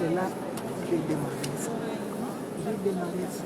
Et là, je vais démarrer ça. Je vais démarrer ça.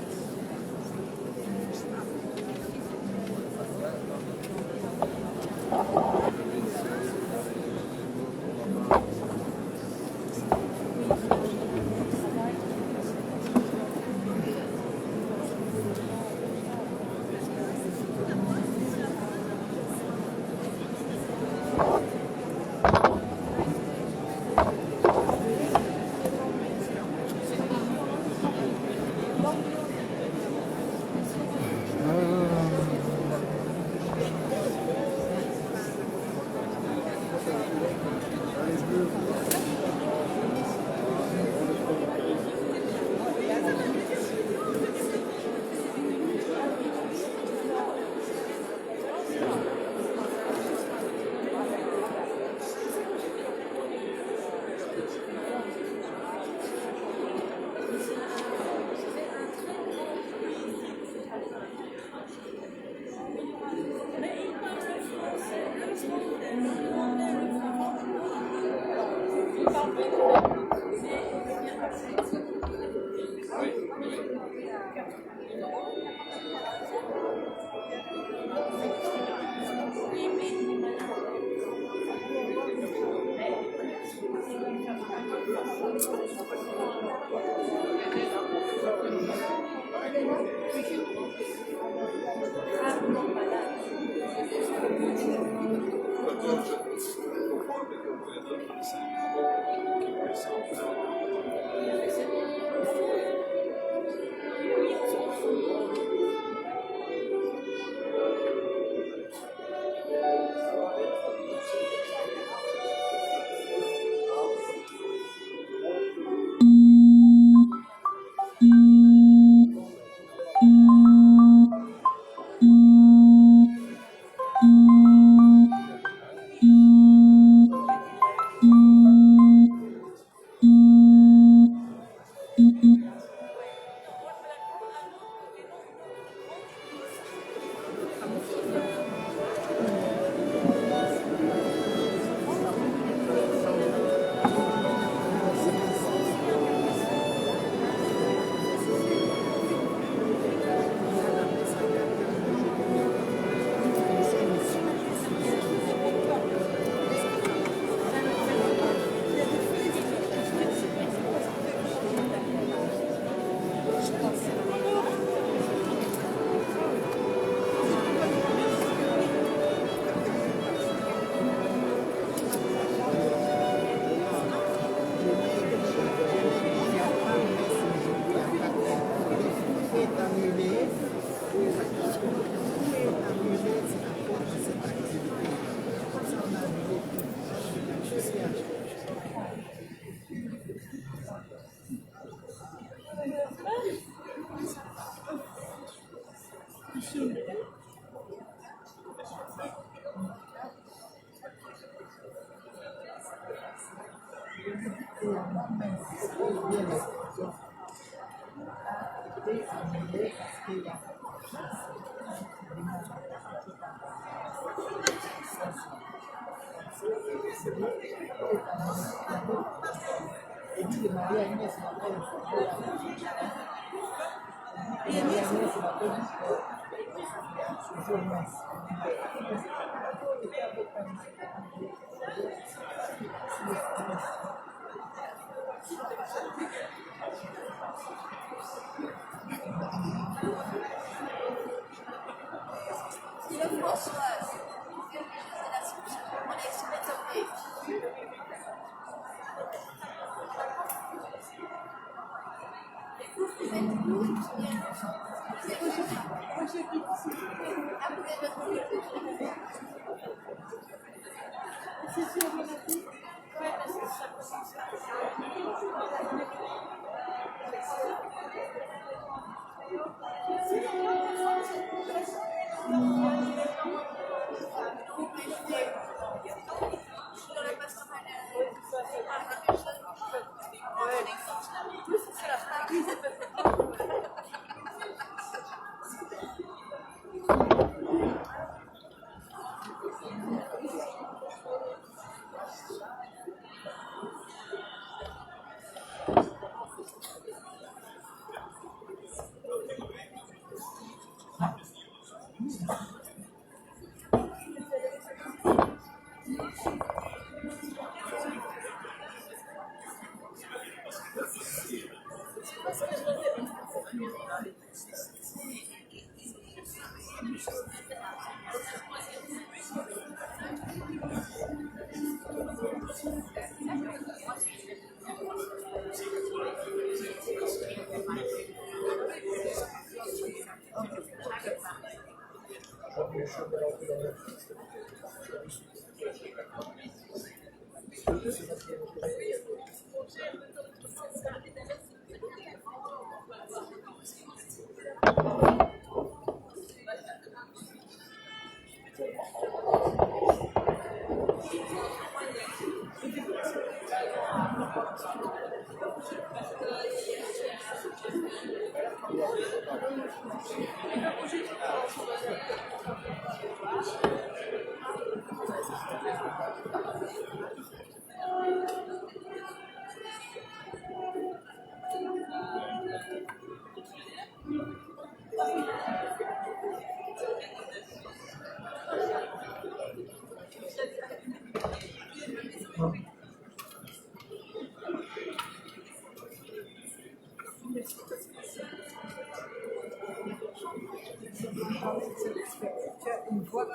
Une fois que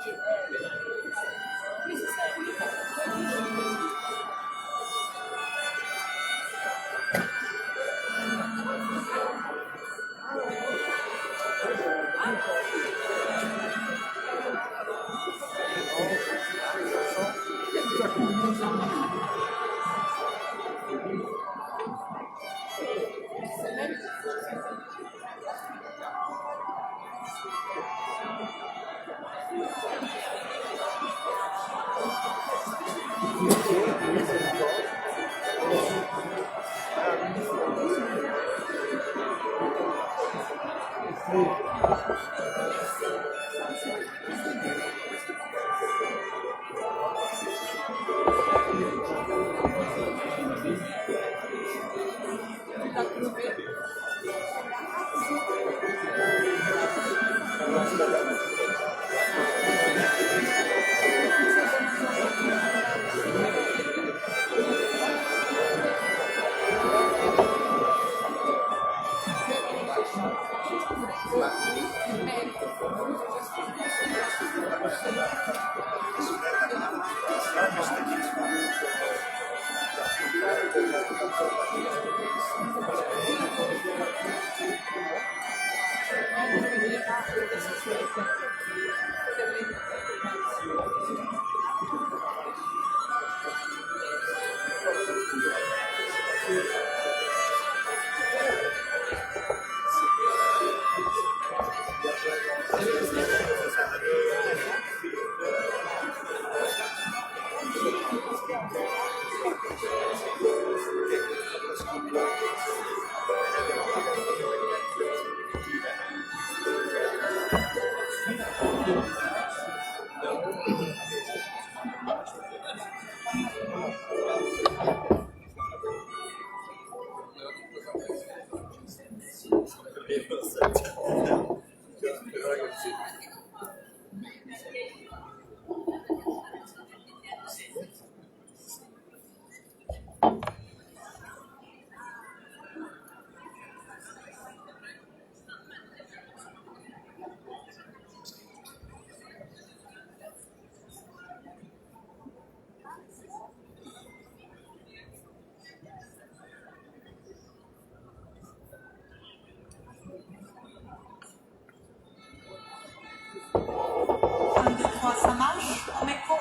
ça marche?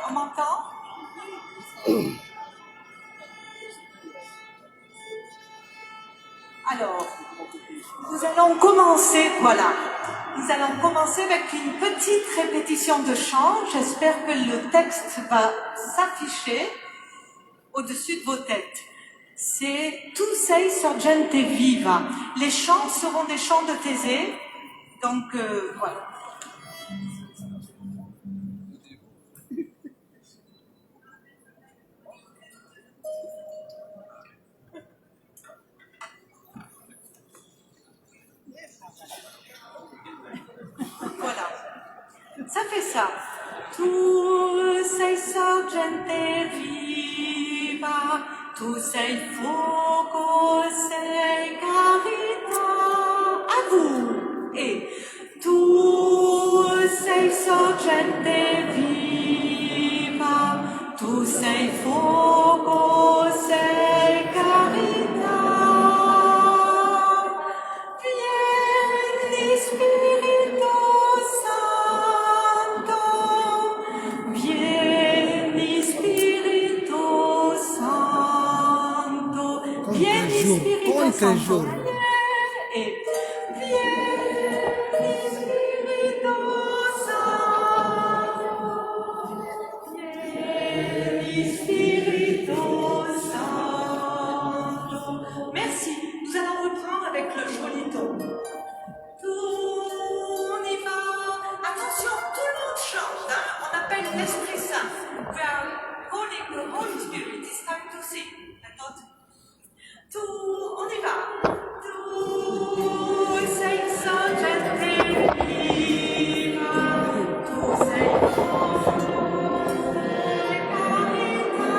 On m'entend? Alors, nous allons commencer, voilà. Nous allons commencer avec une petite répétition de chant. J'espère que le texte va s'afficher au-dessus de vos têtes. C'est Tu sei sorgente viva. Les chants seront des chants de Thésée. Donc, voilà. Voilà. Ça fait ça. Tu sei sorgente viva, tu sei fuoco, sei carità. À vous. Et tu sei sorgente viva, tu sei fuoco, jour contre jour. Et Vieni Spirito Santo, Vieni Spirito Santo. Merci. Nous allons reprendre avec le joli ton. On y va. Attention, tout le monde chante. Hein? On appelle l'Esprit Saint. We are calling the Holy Spirit. It's time to sing. La note. Tout, on y va. Tout, sei sorgente viva. Tout, sei fonte carità.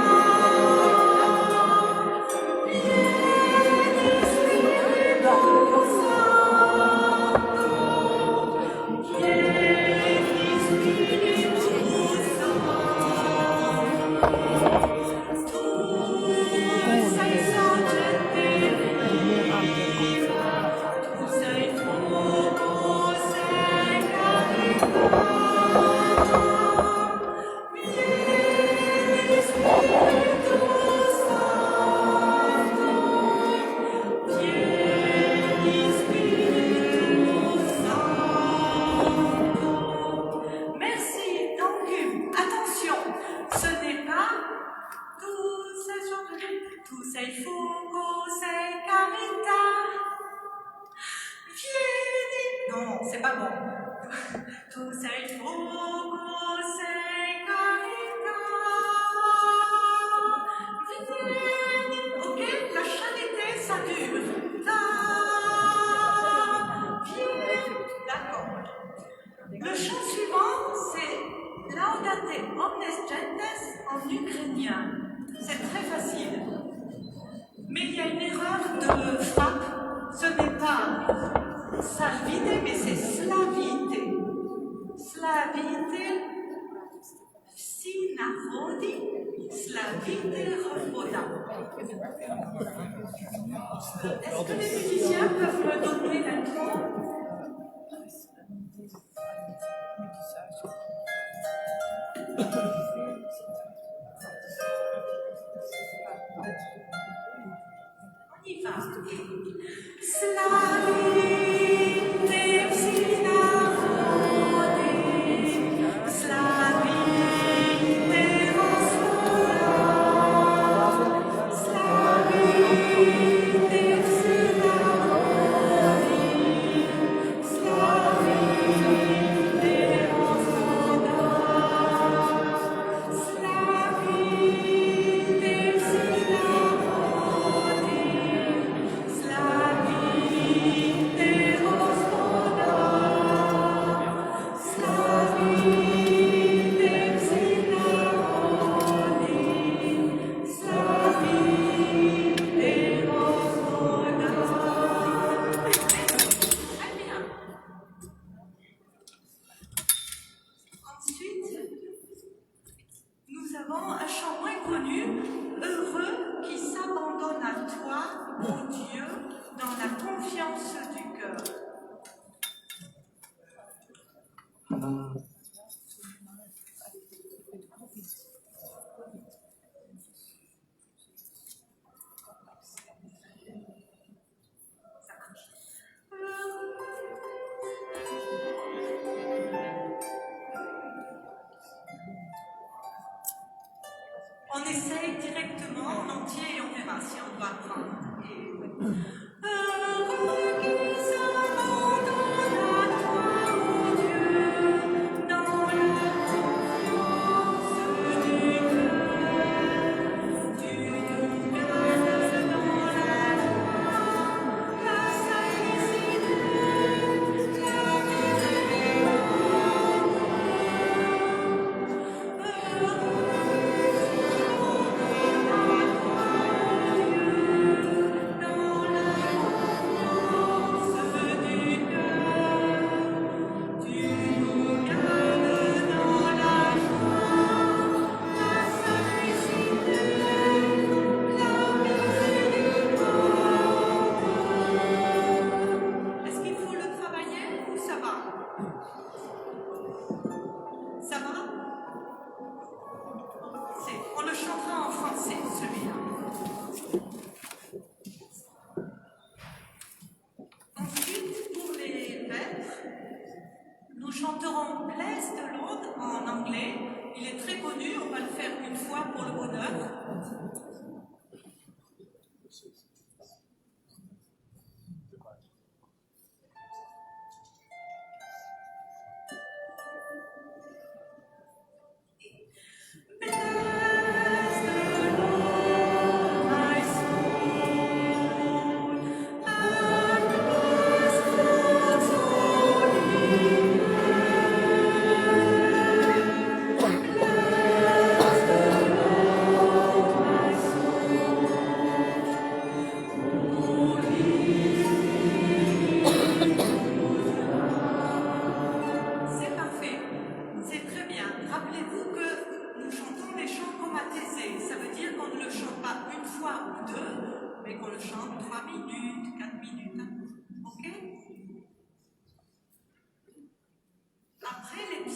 Vieni Spirito Santo. Vieni Spirito Santo. Tu sei sorgente viva, tu sei fuoco, sei carità. Vieni Spirito Santo, vieni Spirito Santo. Merci. Donc, attention, ce n'est pas tout sei fuoco, sei carità. Vieni. Non, c'est pas bon. Tu sei fuoco, sei carità. Vieni. Ok, la charité, ça dure. Ta. Vieni. D'accord. Le chant suivant, c'est Laudate omnes gentes en ukrainien. C'est très facile. Mais il y a une erreur de frappe. Ce n'est pas salvite, mais c'est slavite. Slavite, synarodi, slavite refoda. Est-ce que les musiciens peuvent me donner l'intro? On y va. Slavite synarodi, slavite rosvoda, slavite synarodi, slavite rosvoda, slavite synarodi, slavite rosvoda, slavite synarodi, slavite rosvoda. Très bien. Ensuite, nous avons un chant moins connu, Heureux qui s'abandonne à toi, ô Dieu, dans la confiance du cœur. Ça marche. On essaye directement en entier et on verra si on doit prendre. Heureux qui s'abandonne à toi, ô Dieu, dans la confiance du cœur. Tu nous gardes dans la joie, la simplicité, la miséricorde. Heureux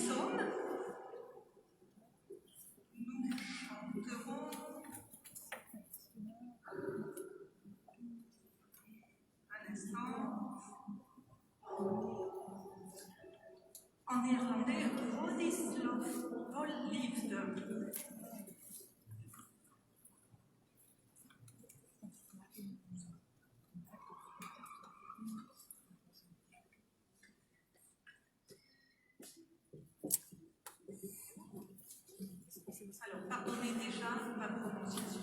psaume. Nous chanterons un instant en néerlandais, Rodislav Volliefde. Alors, pardonnez déjà ma prononciation.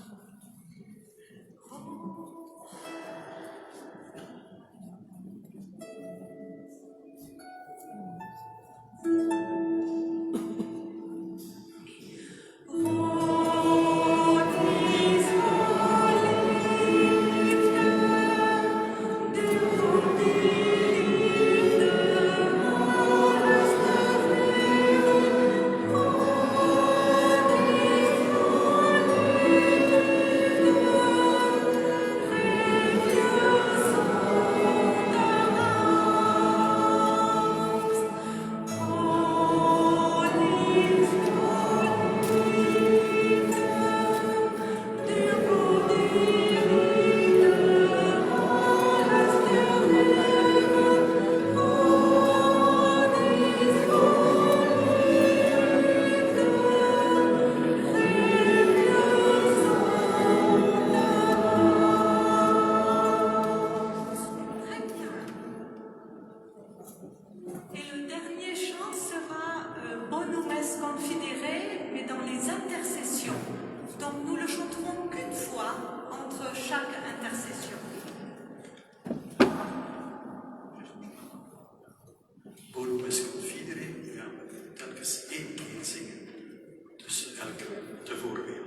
Et le dernier chant sera Bonum est confidere, mais dans les intercessions. Donc nous le chanterons qu'une fois entre chaque intercession. Bonum est confidere, we gaan telkens 1 keer zingen tussen elke te voorbeelden.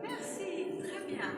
Merci, très bien.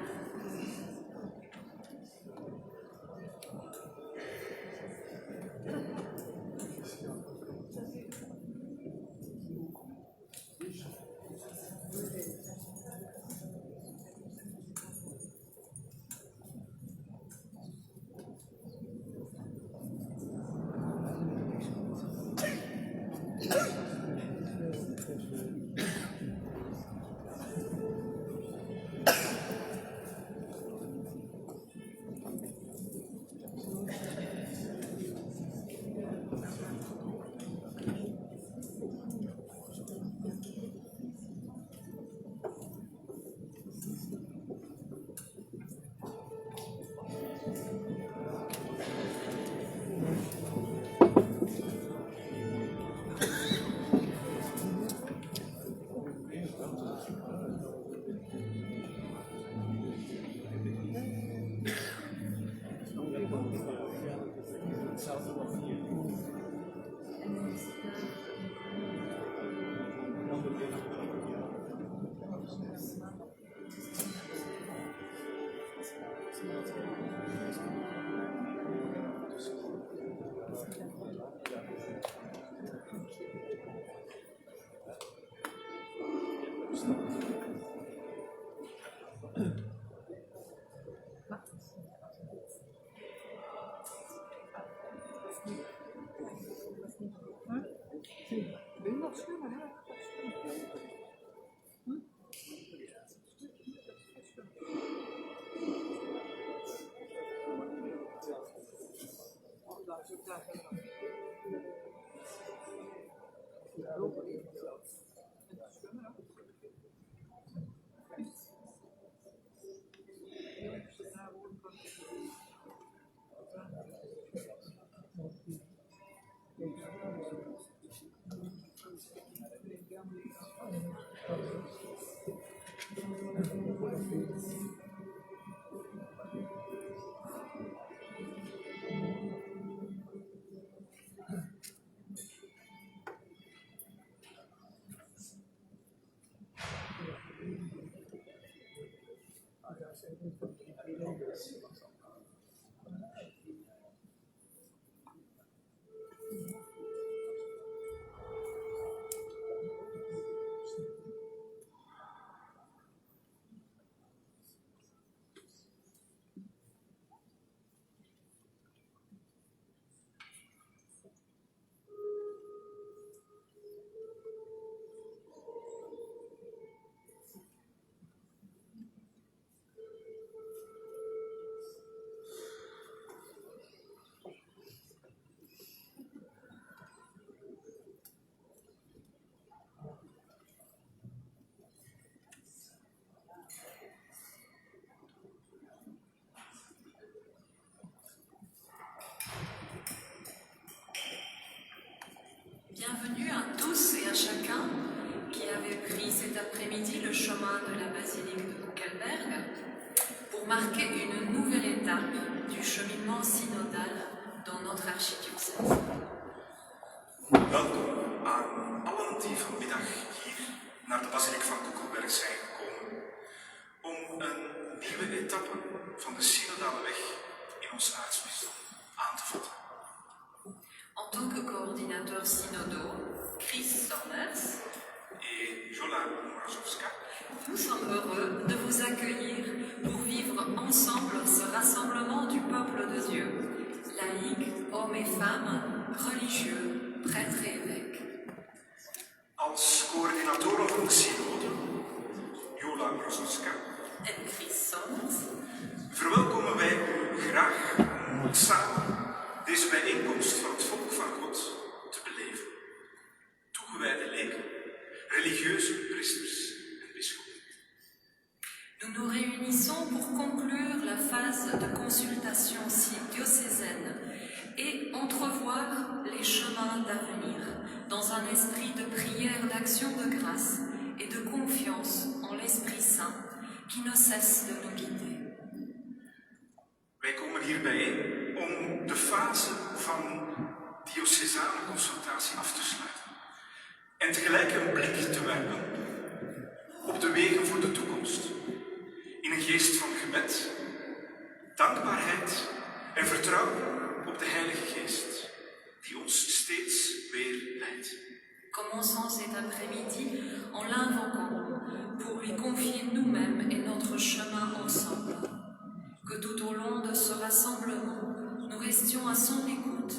chemin de la basilique de Kuckelberg pour marquer une nouvelle étape du cheminement synodal dans notre archidiocèse. Welkom aan allen die vanmiddag hier naar de basiliek van Kuckelberg zijn gekomen om een nieuwe etappe van de synodale weg in ons aartsbisdom aan te vatten. En tant que coordinateurs synodaux, Chris Sorners Et Jola Mrazowska, nous sommes heureux de vous accueillir pour vivre ensemble ce rassemblement du peuple de Dieu, laïcs, hommes et femmes, religieux, prêtres et évêques. als coördinatoren van de synode, Jola Mrazowska, En Chris Sorners verwelkomen wij u graag om samen deze bijeenkomst van het volk van God te beleven. Toegewijde leken, religieuze priesters en bisschoppen. nous nous réunissons pour conclure la phase de consultation diocésaine et entrevoir les chemins d'avenir dans un esprit de prière, d'action de grâce et de confiance en l'Esprit Saint qui ne cesse de nous guider. Wij komen hier bijeen om de fase van diocesane consultatie af te sluiten. En tegelijk een blik te werpen op de wegen voor de toekomst. In een geest van gebed, dankbaarheid en vertrouwen op de Heilige Geest, die ons steeds weer leidt. Commençons cet après-midi en l'invoquant pour lui confier nous-mêmes et notre chemin ensemble. Que tout au long de ce rassemblement, nous restions à son écoute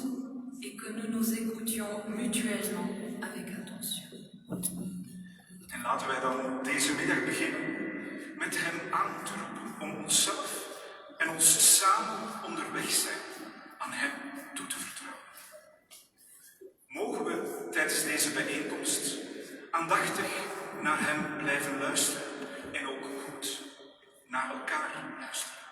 et que nous nous écoutions mutuellement avec attention. En laten wij dan deze middag beginnen met hem aan te roepen om onszelf en ons samen onderweg zijn aan hem toe te vertrouwen. Mogen we tijdens deze bijeenkomst aandachtig naar hem blijven luisteren en ook goed naar elkaar luisteren.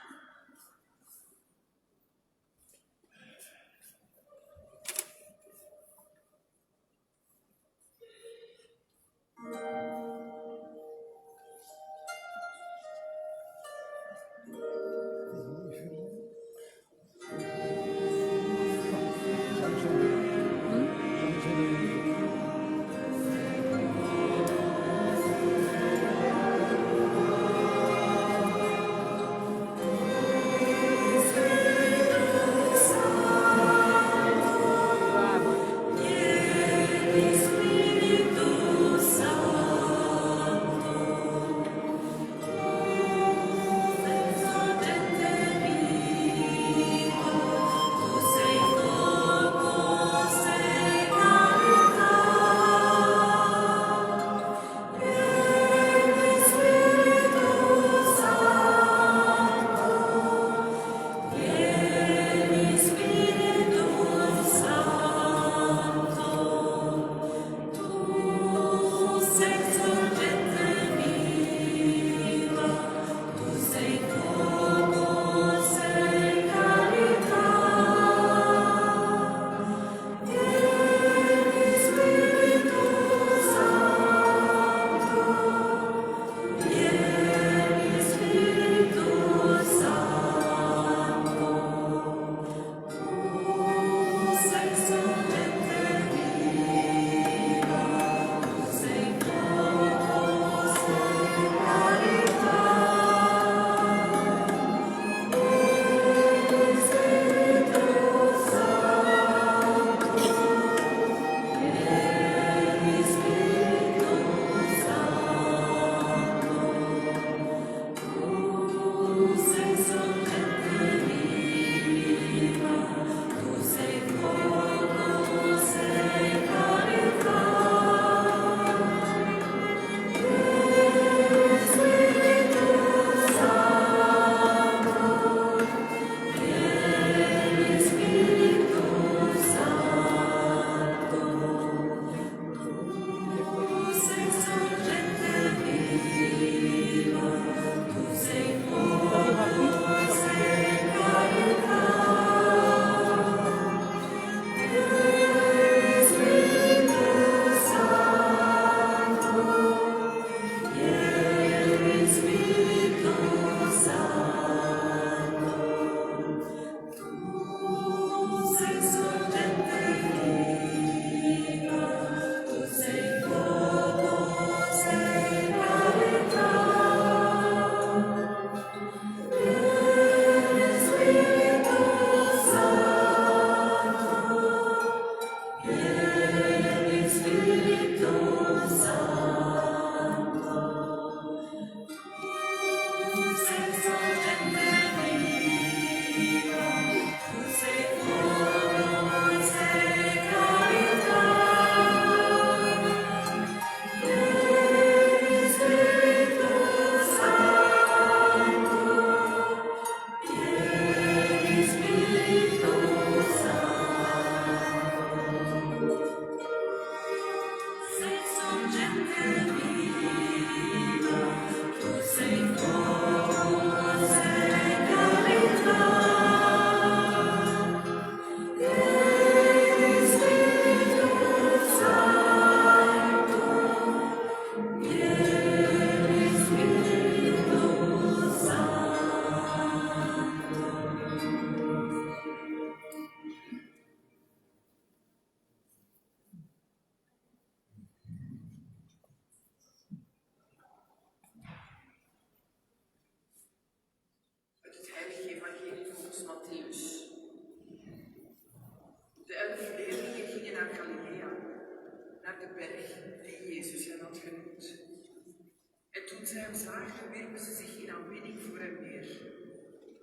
ze hem zagen, wierpen ze zich in aanbidding voor hem neer.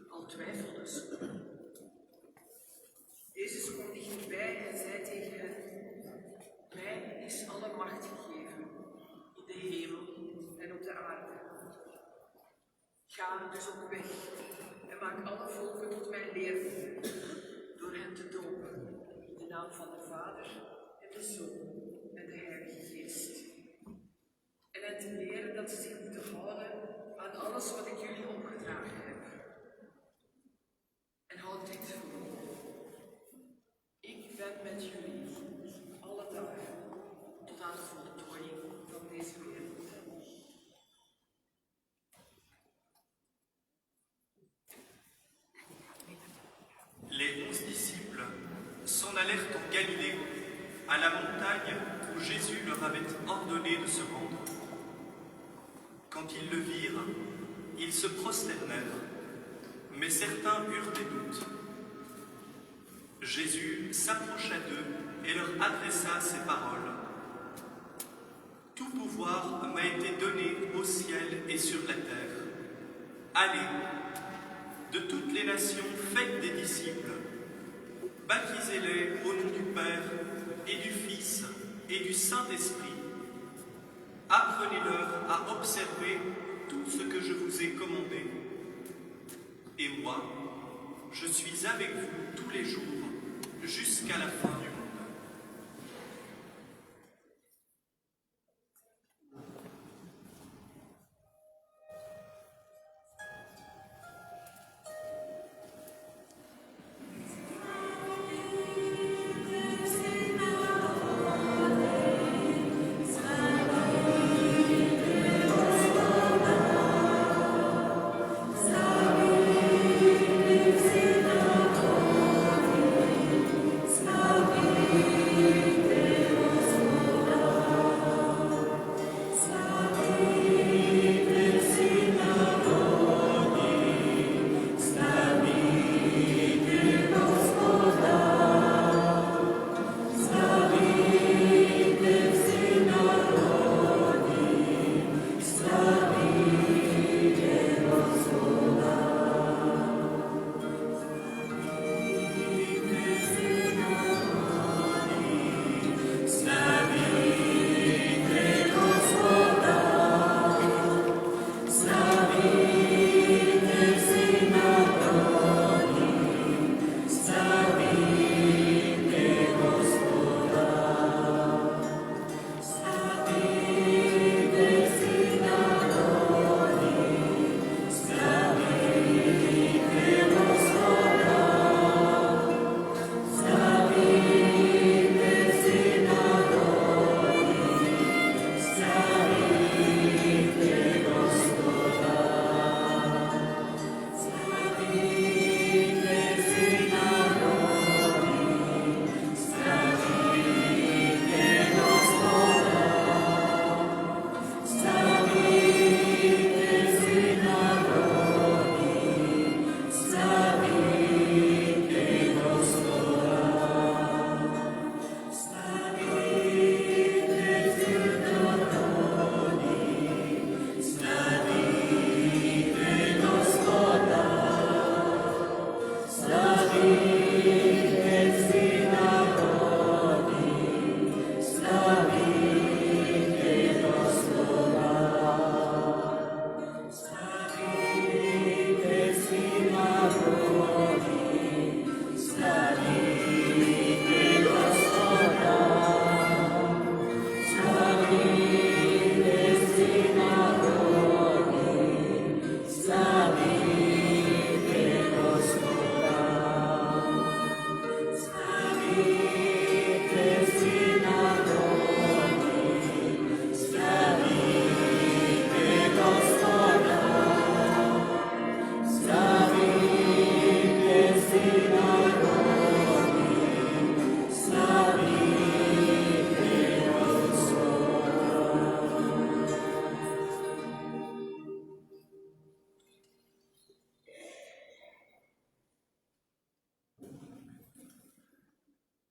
Al twijfelden ze. Jezus kwam dichterbij en zei tegen hen: mij is alle macht gegeven, in de hemel en op de aarde. Ga dus op weg en maak alle volken tot mijn leerlingen, door hen te dopen, in de naam van de Vader en de Zoon en de Heilige Geest. En hen te leren dat ze zich moeten houden aan alles wat ik jullie opgedragen heb. En houd dit voor. Ik ben met jullie alle dagen tot aan de voltooiing van deze wereld. Les 11 disciples s'en allèrent en Galilée, à la montagne où Jésus leur avait ordonné de se rendre. Quand ils le virent, ils se prosternèrent, mais certains eurent des doutes. Jésus s'approcha d'eux et leur adressa ces paroles. « Tout pouvoir m'a été donné au ciel et sur la terre. Allez, de toutes les nations, faites des disciples. Baptisez-les au nom du Père et du Fils et du Saint-Esprit. Apprenez-leur à observer tout ce que je vous ai commandé. Et moi, je suis avec vous tous les jours, jusqu'à la fin du monde. »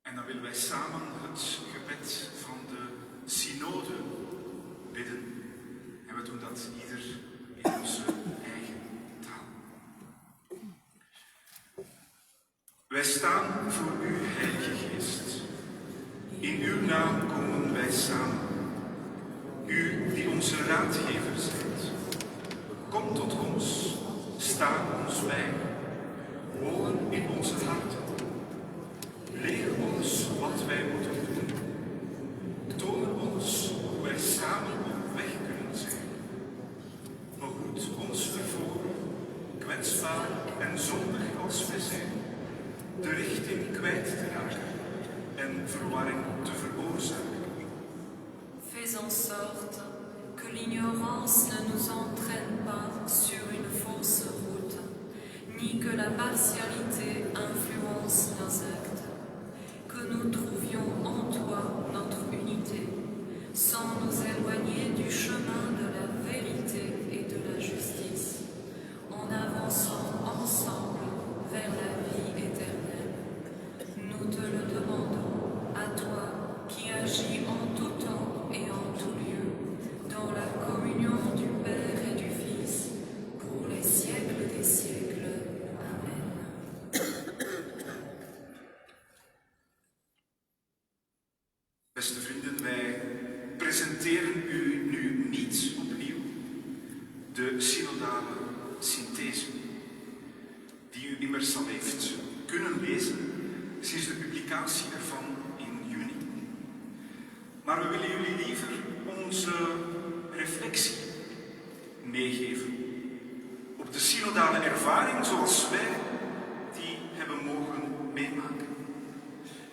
En dan willen wij samen het gebed van de synode bidden. En we doen dat ieder in onze eigen taal. Wij staan voor u, Heilige Geest. In uw naam komen wij samen. U die onze raadgever zijt. Kom tot ons, sta ons bij. Woon in onze harten. Leer ons wat wij moeten doen. Toon ons hoe wij samen op weg kunnen zijn. Behoed ons ervoor, kwetsbaar en zondig als wij zijn, de richting kwijt te raken en verwarring te veroorzaken. Fais en sorte que l'ignorance ne nous entraîne pas sur une fausse route, ni que la partialité influence nos actes, que nous trouvions en toi notre unité, sans nous éloigner du chemin de la vérité et de la justice, en avançant ensemble vers la vie éternelle. Nous te le demandons, à toi qui agis en tout temps et en tout lieu, dans la communion du Père et du Fils, pour les siècles des siècles. Amen. Beste vrienden, wij presenteren u nu niet opnieuw de synodale synthese, die u immers al heeft kunnen lezen sinds de publicatie ervan in juni. Maar we willen jullie liever onze reflectie meegeven op de synodale ervaring zoals wij die hebben mogen meemaken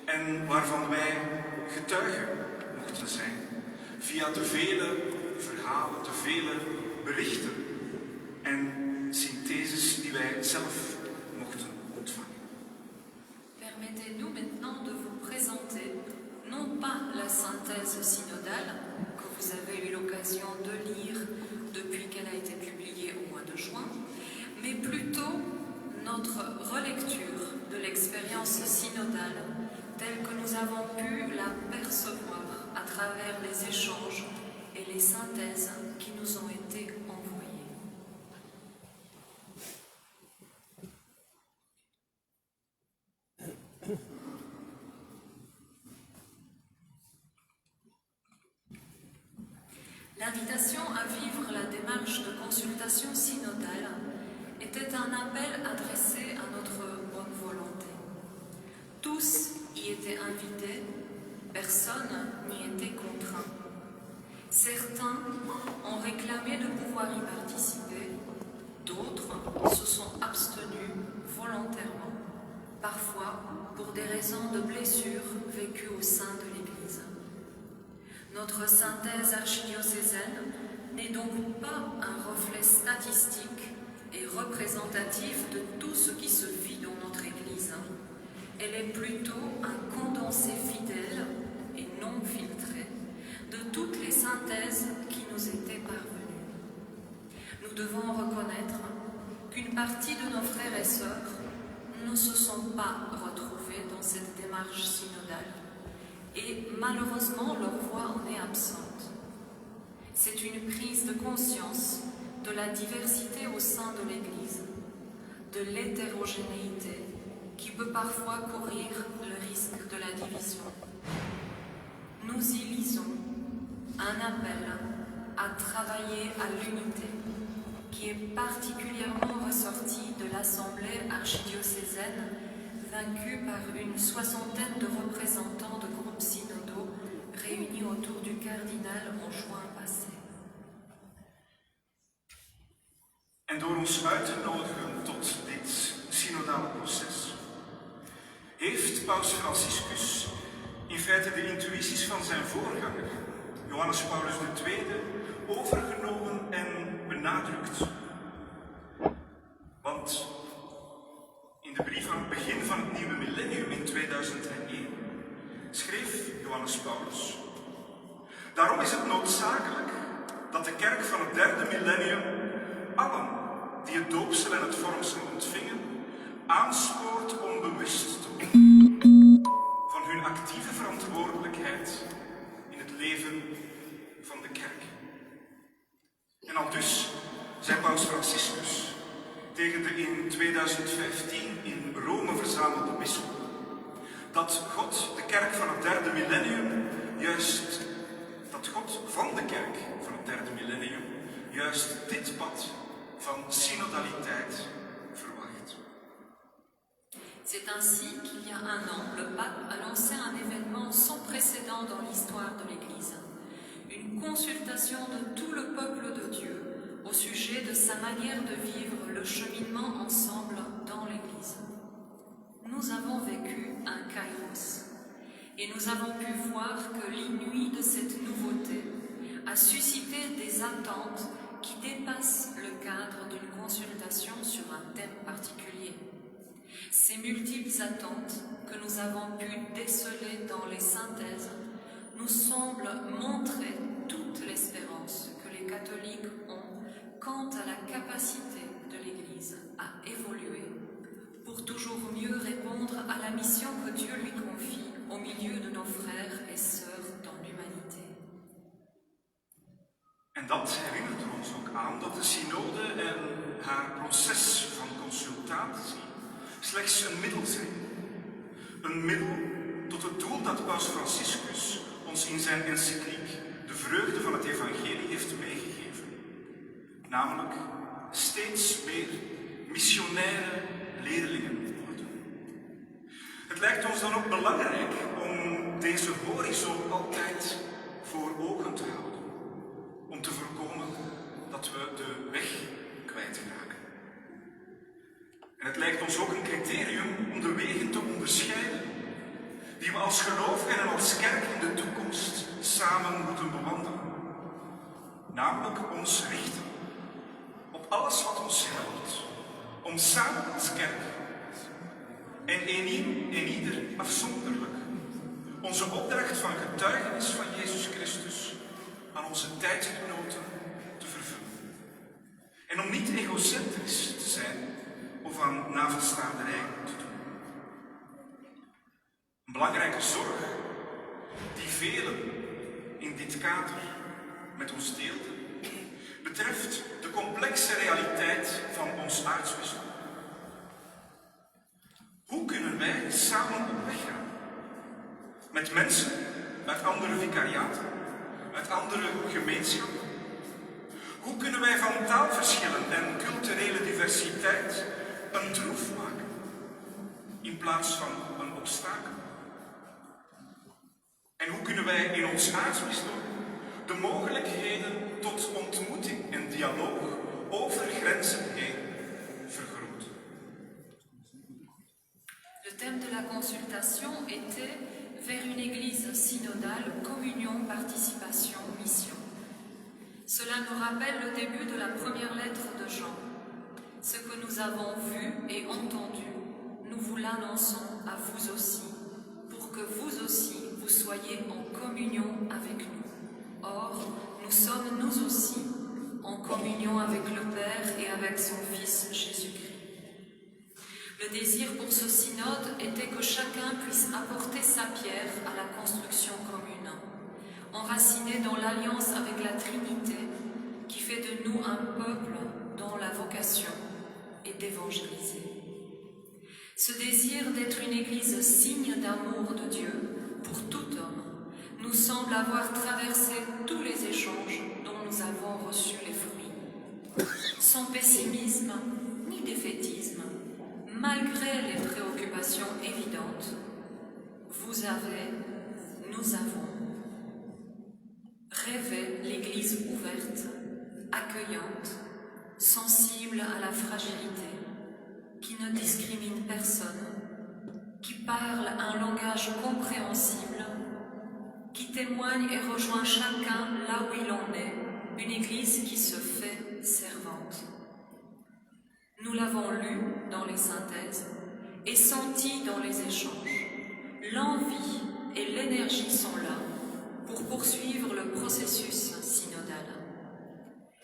en waarvan wij getuigen mochten zijn via de vele verhalen, de vele berichten en syntheses die wij zelf mochten ontvangen. Permettez-nous maintenant de vous présenter non pas la synthèse synodale que vous avez eu l'occasion de lire depuis qu'elle a été publiée au mois de juin, mais plutôt notre relecture de l'expérience synodale telle que nous avons pu la percevoir à travers les échanges et les synthèses qui nous ont été envoyées. L'invitation à vivre la démarche de consultation synodale était un appel adressé à notre bonne volonté. Tous y étaient invités, personne n'y était contraint. Certains ont réclamé de pouvoir y participer, d'autres se sont abstenus volontairement, parfois pour des raisons de blessures vécues au sein de l'Église. Notre synthèse archidiocésaine n'est donc pas un reflet statistique et représentatif de tout ce qui se vit dans notre Église. Elle est plutôt un condensé fidèle et non filtré de toutes les synthèses qui nous étaient parvenues. Nous devons reconnaître qu'une partie de nos frères et sœurs ne se sont pas retrouvés dans cette démarche synodale et malheureusement leur voix en est absente. C'est une prise de conscience de la diversité au sein de l'Église, de l'hétérogénéité qui peut parfois courir le risque de la division. Nous y lisons un appel à travailler à l'unité qui est particulièrement ressorti de l'Assemblée archidiocésaine vaincue par une soixantaine de représentants de groupes synodaux réunis autour du cardinal en juin passé. En door ons uit te nodigen tot dit synodale proces, heeft Paus Franciscus in feite de intuïties van zijn voorganger, Johannes Paulus II, overgenomen en benadrukt. Want in de brief aan het begin van het nieuwe millennium in 2001 schreef Johannes Paulus: daarom is het noodzakelijk dat de kerk van het derde millennium allen die het doopsel en het vormsel ontvingen aanspoort om bewust te worden van hun actieve verantwoordelijkheid in het leven van de kerk. En aldus zei Paus Franciscus tegen de in 2015 in Rome verzamelde bisschop dat God de kerk van het derde millennium dat God van de kerk van het derde millennium juist dit pad van synodaliteit verwacht. C'est ainsi qu'il y a un an, le pape a lancé un événement sans précédent dans l'histoire de l'Église. Une consultation de tout le peuple de Dieu au sujet de sa manière de vivre le cheminement ensemble dans l'Église. Nous avons vécu un kairos et nous avons pu voir que l'inouï de cette nouveauté a suscité des attentes qui dépassent le cadre d'une consultation sur un thème particulier. Ces multiples attentes que nous avons pu déceler dans les synthèses nous semblent montrer toute l'espérance que les catholiques ont quant à la capacité de l'Église à évoluer pour toujours mieux répondre à la mission que Dieu lui confie au milieu de nos frères et sœurs dans l'humanité. En dat herinnert ons ook aan dat de synode en haar proces van consultatie slechts een middel zijn. Een middel tot het doel dat Paus Franciscus ons in zijn encycliek de vreugde van het evangelie heeft meegegeven. Namelijk steeds meer missionaire leerlingen worden. Het lijkt ons dan ook belangrijk om deze horizon altijd voor ogen te houden. Om te voorkomen dat we de weg kwijtraken. En het lijkt ons ook een criterium om de wegen te onderscheiden die we als gelovigen en als kerk in de toekomst samen moeten bewandelen. Namelijk ons richten op alles wat ons helpt om samen als kerk en een ieder afzonderlijk onze opdracht van getuigenis van Jezus Christus aan onze tijdgenoten te vervullen. En om niet egocentrisch te zijn of aan navelstaarderij te doen. Een belangrijke zorg die velen in dit kader met ons deelden, betreft de complexe realiteit van ons aartsbisdom. Hoe kunnen wij samen op weg gaan? Met mensen uit andere vicariaten, uit andere gemeenschappen? Hoe kunnen wij van taalverschillen en culturele diversiteit een troef maken, in plaats van een obstakel? En hoe kunnen wij in ons aartsbisdom de mogelijkheden tot ontmoeting en dialoog over grenzen heen vergroten? Le thème de la consultation était vers une église synodale, communion, participation, mission. Cela nous rappelle le début de la première lettre de Jean. Ce que nous avons vu et entendu, nous vous l'annonçons à vous aussi, pour que vous aussi vous soyez en communion avec nous. Or, nous sommes nous aussi en communion avec le Père et avec son Fils Jésus-Christ. Le désir pour ce synode était que chacun puisse apporter sa pierre à la construction commune, enraciné dans l'alliance avec la Trinité, qui fait de nous un peuple dont la vocation est d'évangéliser. Ce désir d'être une Église signe d'amour de Dieu pour tout homme nous semble avoir traversé tous les échanges dont nous avons reçu les fruits. Sans pessimisme ni défaitisme, malgré les préoccupations évidentes, vous avez, nous avons rêvé l'Église ouverte, accueillante, sensible à la fragilité, qui ne discrimine personne, qui parle un langage compréhensible, qui témoigne et rejoint chacun là où il en est, une Église qui se fait servante. Nous l'avons lu dans les synthèses et senti dans les échanges. L'envie et l'énergie sont là pour poursuivre le processus synodal.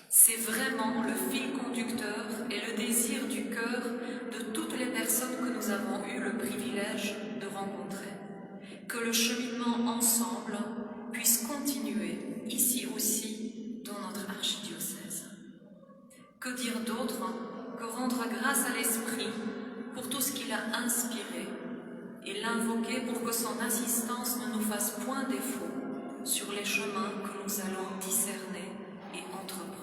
C'est vraiment le fil conducteur et le désir du cœur de toutes les personnes que nous avons eu le privilège de rencontrer. Que le cheminement ensemble puisse continuer ici aussi dans notre archidiocèse. Que dire d'autre que rendre grâce à l'Esprit pour tout ce qu'il a inspiré et l'invoquer pour que son assistance ne nous fasse point défaut sur les chemins que nous allons discerner et entreprendre.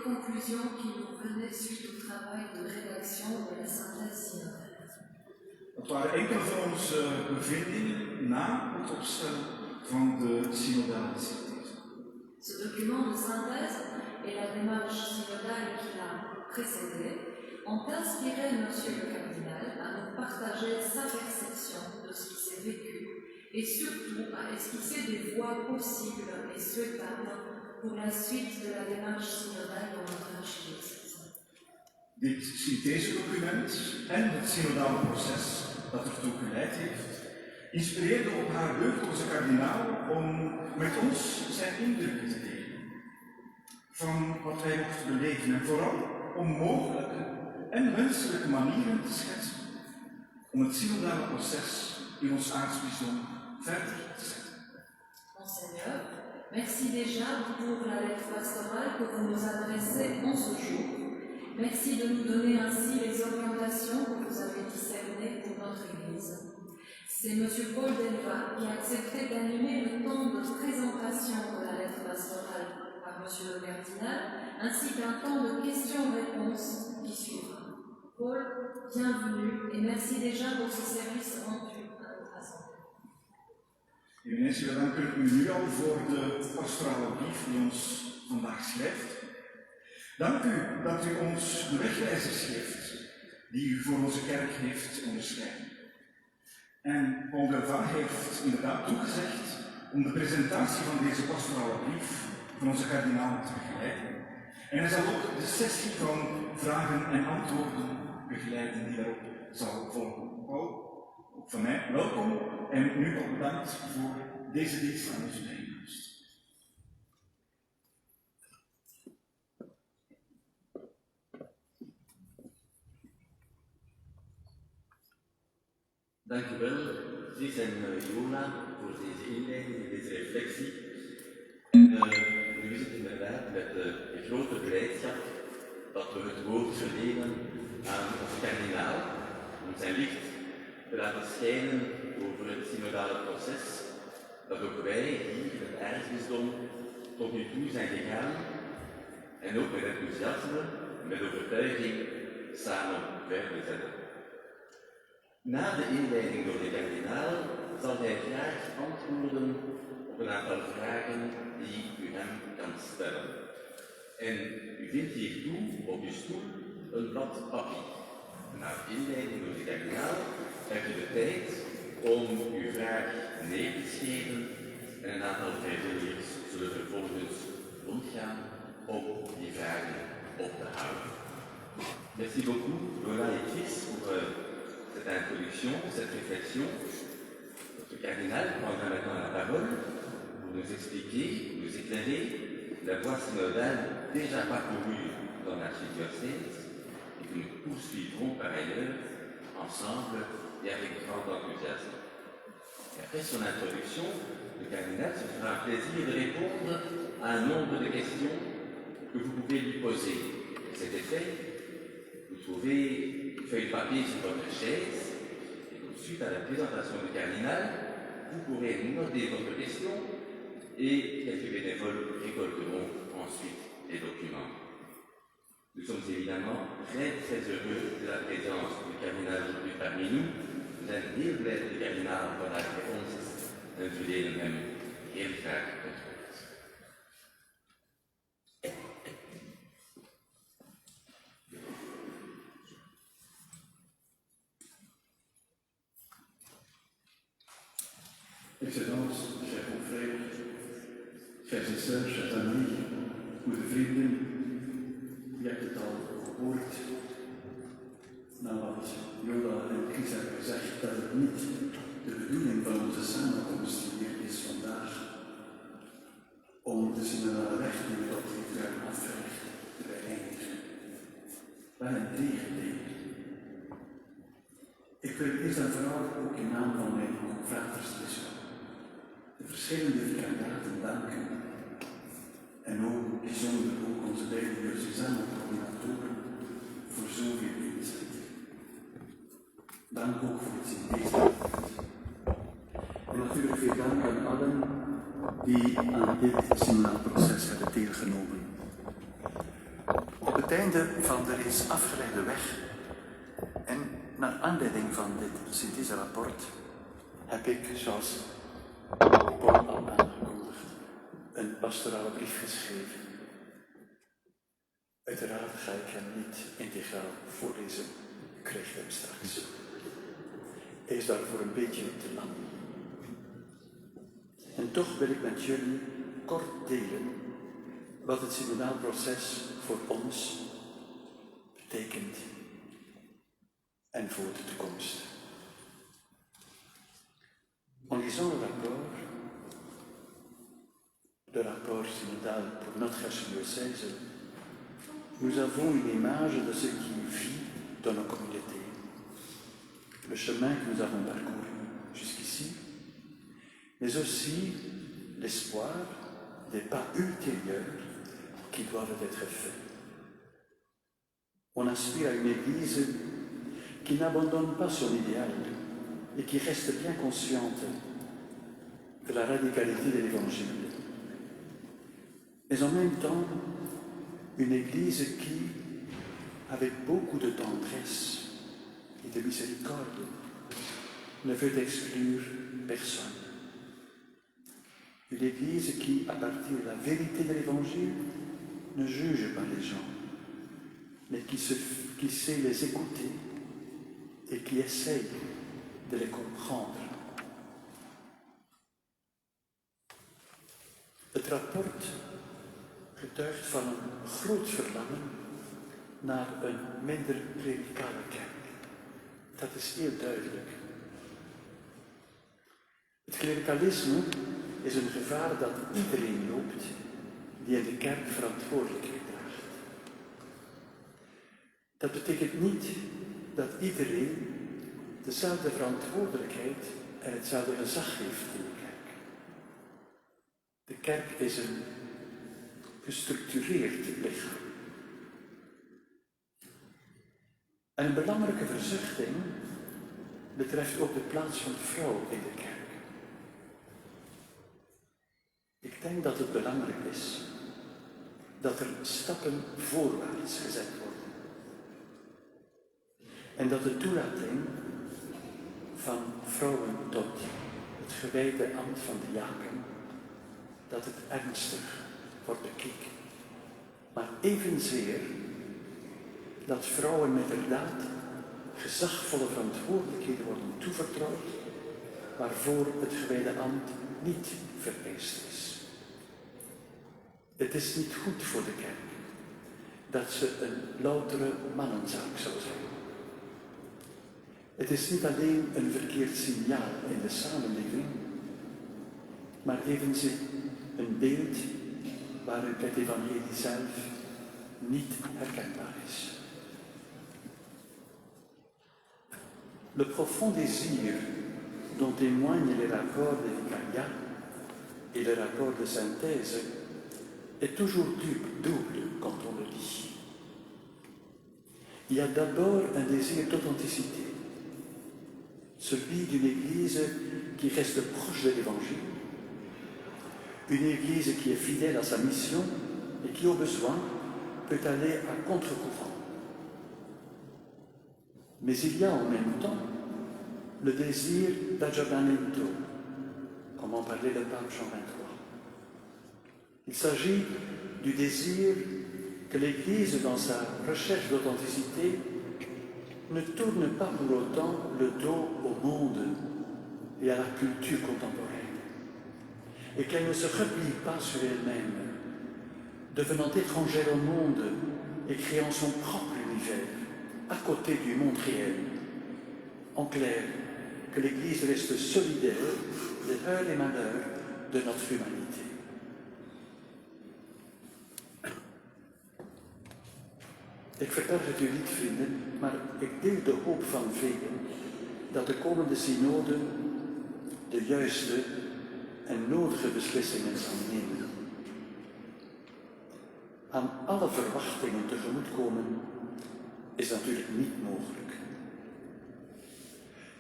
conclusions qui nous venaient suite au travail de rédaction de la synthèse synodale. Dat waren enkele van onze bevindingen na het opstellen van de synodale synthese. Ce document de synthèse et la démarche synodale qui l'a précédé ont inspiré Monsieur le Cardinal à nous partager sa perception de ce qui s'est vécu et surtout à esquisser des voies possibles et souhaitables pour la suite de la démarche synodale dans notre archidiocèse. Dit synthesedocument en het synodale proces dat ertoe geleid heeft, inspireerde op haar deugdloze kardinaal om met ons zijn indrukken te delen van wat hij mocht beleven en vooral om mogelijke en wenselijke manieren te schetsen om het synodale proces in ons aartsbisdom verder te zetten. Monseigneur, merci déjà pour la lettre pastorale que vous nous adressez en ce jour. Merci de nous donner ainsi les orientations que vous avez discernées pour notre Église. C'est M. Paul Delva qui a accepté d'animer le temps de présentation de la lettre pastorale par M. le Cardinal, ainsi qu'un temps de questions-réponses qui suivra. Paul, bienvenue et merci déjà pour ce service rendu à notre assemblée. Eminentie, we danken u nu al voor de pastorale brief die ons vandaag schrijft. Dank u dat u ons de wegwijzers geeft die u voor onze kerk heeft onderscheiden. En Paul Delva heeft inderdaad toegezegd om de presentatie van deze pastorale brief van onze kardinaal te begeleiden. En hij zal ook de sessie van vragen en antwoorden begeleiden die daarop zal volgen. Paul, ook van mij welkom en nu al bedankt voor deze dienst aan onze bijeenkomst. Dank u wel, Chris en Jona, voor deze inleiding en deze reflectie. Nu is het inderdaad met grote blijdschap dat we het woord verlenen aan onze kardinaal, om zijn licht te laten schijnen over het synodale proces, dat ook wij hier in het aartsbisdom tot nu toe zijn gegaan en ook met enthousiasme en met overtuiging samen verder zetten. Na de inleiding door de kardinaal zal hij graag antwoorden op een aantal vragen die u hem kan stellen. En u vindt hiertoe op uw stoel een blad papier. Na de inleiding door de kardinaal hebt u de tijd om uw vraag neer te schrijven en een aantal vrijwilligers zullen vervolgens rondgaan om die vragen op te houden. Merci beaucoup, Lola et Chris, pour cette introduction, cette réflexion. Notre cardinal prendra maintenant la parole pour nous expliquer, pour nous éclairer la voie synodale déjà parcourue dans l'archidiocèse et que nous poursuivrons par ailleurs ensemble et avec grand enthousiasme. Et après son introduction, le cardinal se fera un plaisir de répondre à un nombre de questions que vous pouvez lui poser. À cet effet, vous trouvez une feuille de papier sur votre chaise et donc, suite à la présentation du cardinal, vous pourrez noter votre question et quelques bénévoles récolteront ensuite les documents. Nous sommes évidemment très heureux de la présence du cardinal aujourd'hui parmi nous. We zijn heel blij dat de kardinaal vandaag bij ons is en we delen hem heel graag het woord. Excellence, chers confrères, chers et sœurs, chers amis, goede vrienden, je hebt het al gehoord, nou wat Jola en Chris hebben gezegd, dat het niet de bedoeling van onze samenkomst hier is vandaag om de synodale weg die we tot dit jaar afgelegd te beëindigen. Wel een tegendeel. Ik wil eerst en vooral ook in naam van mijn confraters de verschillende vicariaten danken en ook bijzonder ook onze beide diocesane coördinatoren voor zoveel inzet. Dank ook voor het synthese. En natuurlijk veel dank aan allen die aan dit synodale proces hebben deelgenomen. het einde van de reeds afgeleide weg en naar aanleiding van dit Synthese-rapport heb ik, zoals Paul al aangekondigd, een pastorale brief geschreven. Uiteraard ga ik hem niet integraal voorlezen, u krijgt hem straks. Hij is daarvoor een beetje te lang. En toch wil ik met jullie kort delen wat het synodaal proces voor ons betekent en voor de toekomst. En lisant le rapport synodal pour notre archidiocèse, nous avons une image de ce qui vit dans nos communautés, le chemin que nous avons parcouru jusqu'ici, mais aussi l'espoir des pas ultérieurs qui doivent être faits. On aspire à une Église qui n'abandonne pas son idéal et qui reste bien consciente de la radicalité de l'Évangile. Mais en même temps, une Église qui, avec beaucoup de tendresse et de miséricorde, ne veut exclure personne. Une Église qui, à partir de la vérité de l'Évangile, ne juge pas les gens, mais qui sait les écouter et qui essaye de les comprendre. Het rapport getuigt van een groot verlangen naar een minder klerikale kerk. Dat is heel duidelijk. Het klerikalisme is een gevaar dat iedereen loopt die in de kerk verantwoordelijkheid draagt. Dat betekent niet dat iedereen dezelfde verantwoordelijkheid en hetzelfde gezag heeft in de kerk. De kerk is een gestructureerd lichaam. En een belangrijke verzuchting betreft ook de plaats van de vrouw in de kerk. Ik denk dat het belangrijk is dat er stappen voorwaarts gezet worden. En dat de toelating van vrouwen tot het gewijde ambt van de diaken, dat het ernstig wordt bekeken. Maar evenzeer dat vrouwen met inderdaad gezagvolle verantwoordelijkheden worden toevertrouwd, waarvoor het gewijde ambt niet vereist is. Het is niet goed voor de kerk dat ze een loutere mannenzaak zou zijn. Het is niet alleen een verkeerd signaal in de samenleving, maar evenzeer een beeld waaruit het evangelie zelf niet herkenbaar is. Le profond désir dont témoignent les rapports de vicariat et le rapport de synthèse est toujours double quand on le lit. Il y a d'abord un désir d'authenticité, celui d'une Église qui reste proche de l'Évangile, une Église qui est fidèle à sa mission et qui, au besoin, peut aller à contre-courant. Mais il y a en même temps le désir d'aggiornamento, comme en parlait le pape Jean XXIII. Il s'agit du désir que l'Église, dans sa recherche d'authenticité, ne tourne pas pour autant le dos au monde et à la culture contemporaine, et qu'elle ne se replie pas sur elle-même, devenant étrangère au monde et créant son propre univers à côté du monde réel. En clair, que l'Église reste solidaire des heurts et malheurs de notre humanité. Ik vertel het u niet, vrienden, maar ik deel de hoop van velen dat de komende synode de juiste en nodige beslissingen zal nemen. Aan alle verwachtingen tegemoetkomen is natuurlijk niet mogelijk.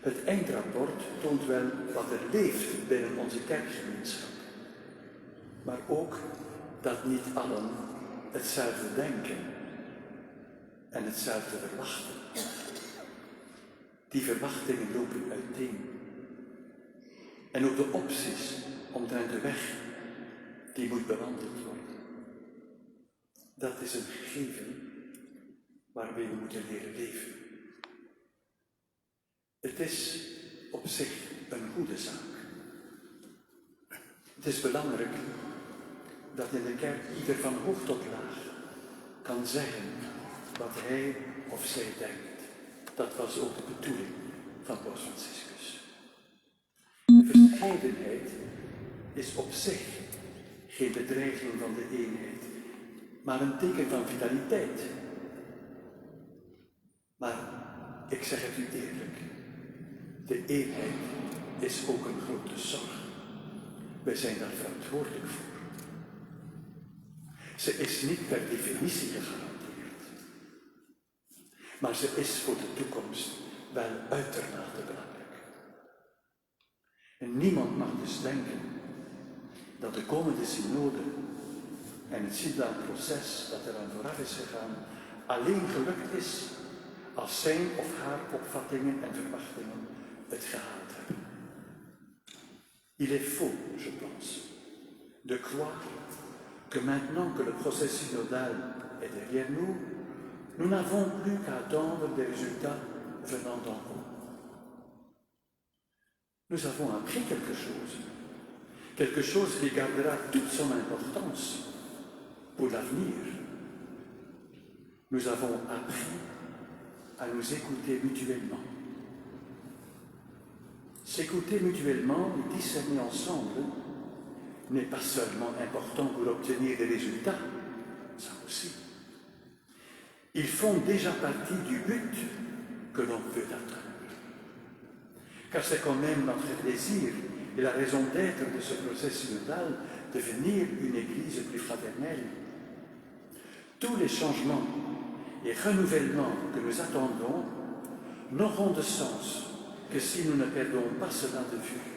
Het eindrapport toont wel wat er leeft binnen onze kerkgemeenschap, maar ook dat niet allen hetzelfde denken en hetzelfde verwachten. Die verwachtingen lopen uiteen. En ook de opties omtrent de weg, die moet bewandeld worden. Dat is een gegeven waarmee we moeten leren leven. Het is op zich een goede zaak. Het is belangrijk dat in de kerk ieder van hoog tot laag kan zeggen wat hij of zij denkt. Dat was ook de bedoeling van Paus Franciscus. De verscheidenheid is op zich geen bedreiging van de eenheid, maar een teken van vitaliteit. Maar ik zeg het u eerlijk, de eenheid is ook een grote zorg. Wij zijn daar verantwoordelijk voor. Ze is niet per definitie gegarandeerd, maar ze is voor de toekomst wel uitermate belangrijk. En niemand mag dus denken dat de komende synode en het synodaal proces dat eraan vooraf is gegaan alleen gelukt is als zijn of haar opvattingen en verwachtingen het gehaald hebben. Il est faux, je pense, de croire que maintenant que le procès synodal est derrière nous, nous n'avons plus qu'à attendre des résultats venant d'en haut. Nous avons appris quelque chose qui gardera toute son importance pour l'avenir. Nous avons appris à nous écouter mutuellement. S'écouter mutuellement et discerner ensemble n'est pas seulement important pour obtenir des résultats, ça aussi. Ils font déjà partie du but que l'on veut atteindre. Car c'est quand même notre plaisir et la raison d'être de ce procès synodal, devenir une Église plus fraternelle. Tous les changements et renouvellements que nous attendons n'auront de sens que si nous ne perdons pas cela de vue.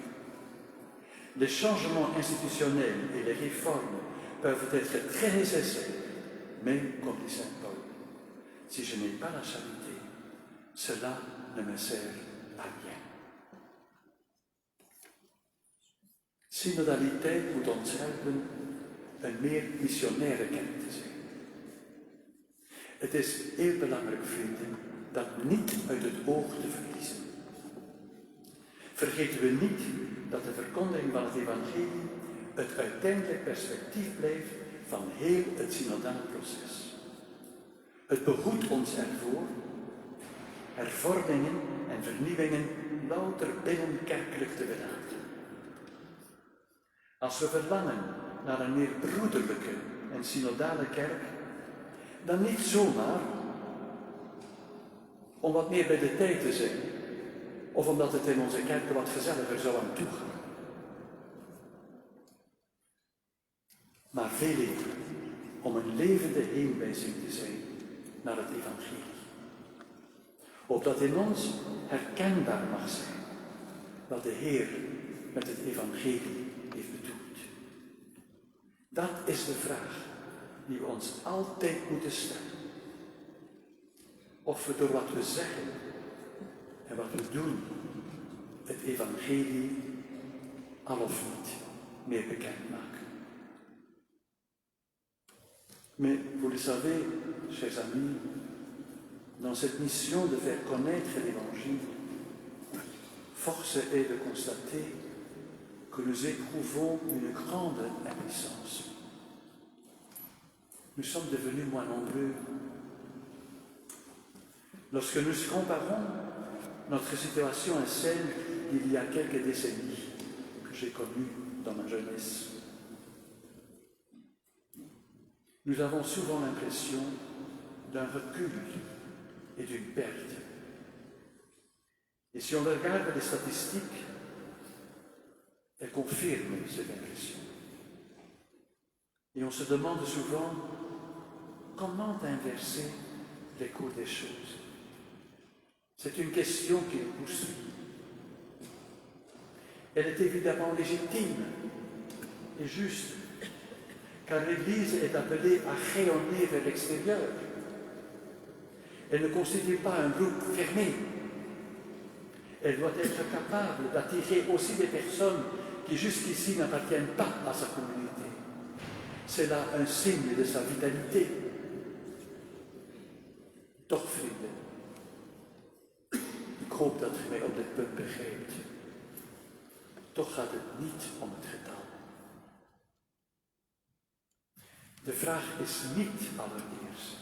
Les changements institutionnels et les réformes peuvent être très nécessaires, mais, comme dit Saint Paul, si je n'ai pas la charité, cela ne me sert à rien. Synodaliteit moet ons helpen een meer missionaire kerk te zijn. Het is heel belangrijk, vrienden, dat niet uit het oog te verliezen. Vergeten we niet dat de verkondiging van het evangelie het uiteindelijk perspectief blijft van heel het synodale proces. Het behoedt ons ervoor hervormingen en vernieuwingen louter binnenkerkelijk te belaten. Als we verlangen naar een meer broederlijke en synodale kerk, dan niet zomaar om wat meer bij de tijd te zijn, of omdat het in onze kerken wat gezelliger zou aan toegaan. Maar veel liever om een levende heenwijzing te zijn naar het evangelie. Opdat in ons herkenbaar mag zijn wat de Heer met het evangelie heeft bedoeld. Dat is de vraag die we ons altijd moeten stellen. Of we door wat we zeggen en wat we doen het evangelie al of niet meer bekend maken. Mais vous le savez, chers amis, dans cette mission de faire connaître l'Évangile, force est de constater que nous éprouvons une grande impuissance. Nous sommes devenus moins nombreux. Lorsque nous comparons notre situation à celle d'il y a quelques décennies que j'ai connues dans ma jeunesse, nous avons souvent l'impression d'un recul et d'une perte. Et si on regarde les statistiques, elles confirment cette impression. Et on se demande souvent comment inverser les cours des choses. C'est une question qui nous poursuit. Elle est évidemment légitime et juste, car l'Église est appelée à rayonner vers l'extérieur. Elle ne constitue pas un groupe fermé. Elle doit être capable d'attirer aussi des personnes qui jusqu'ici n'appartiennent pas à sa communauté. C'est là un signe de sa vitalité. Toch, vrienden, ik hoop dat u mij op dit punt begrijpt. Toch gaat het niet om het getal. De vraag is niet allereerst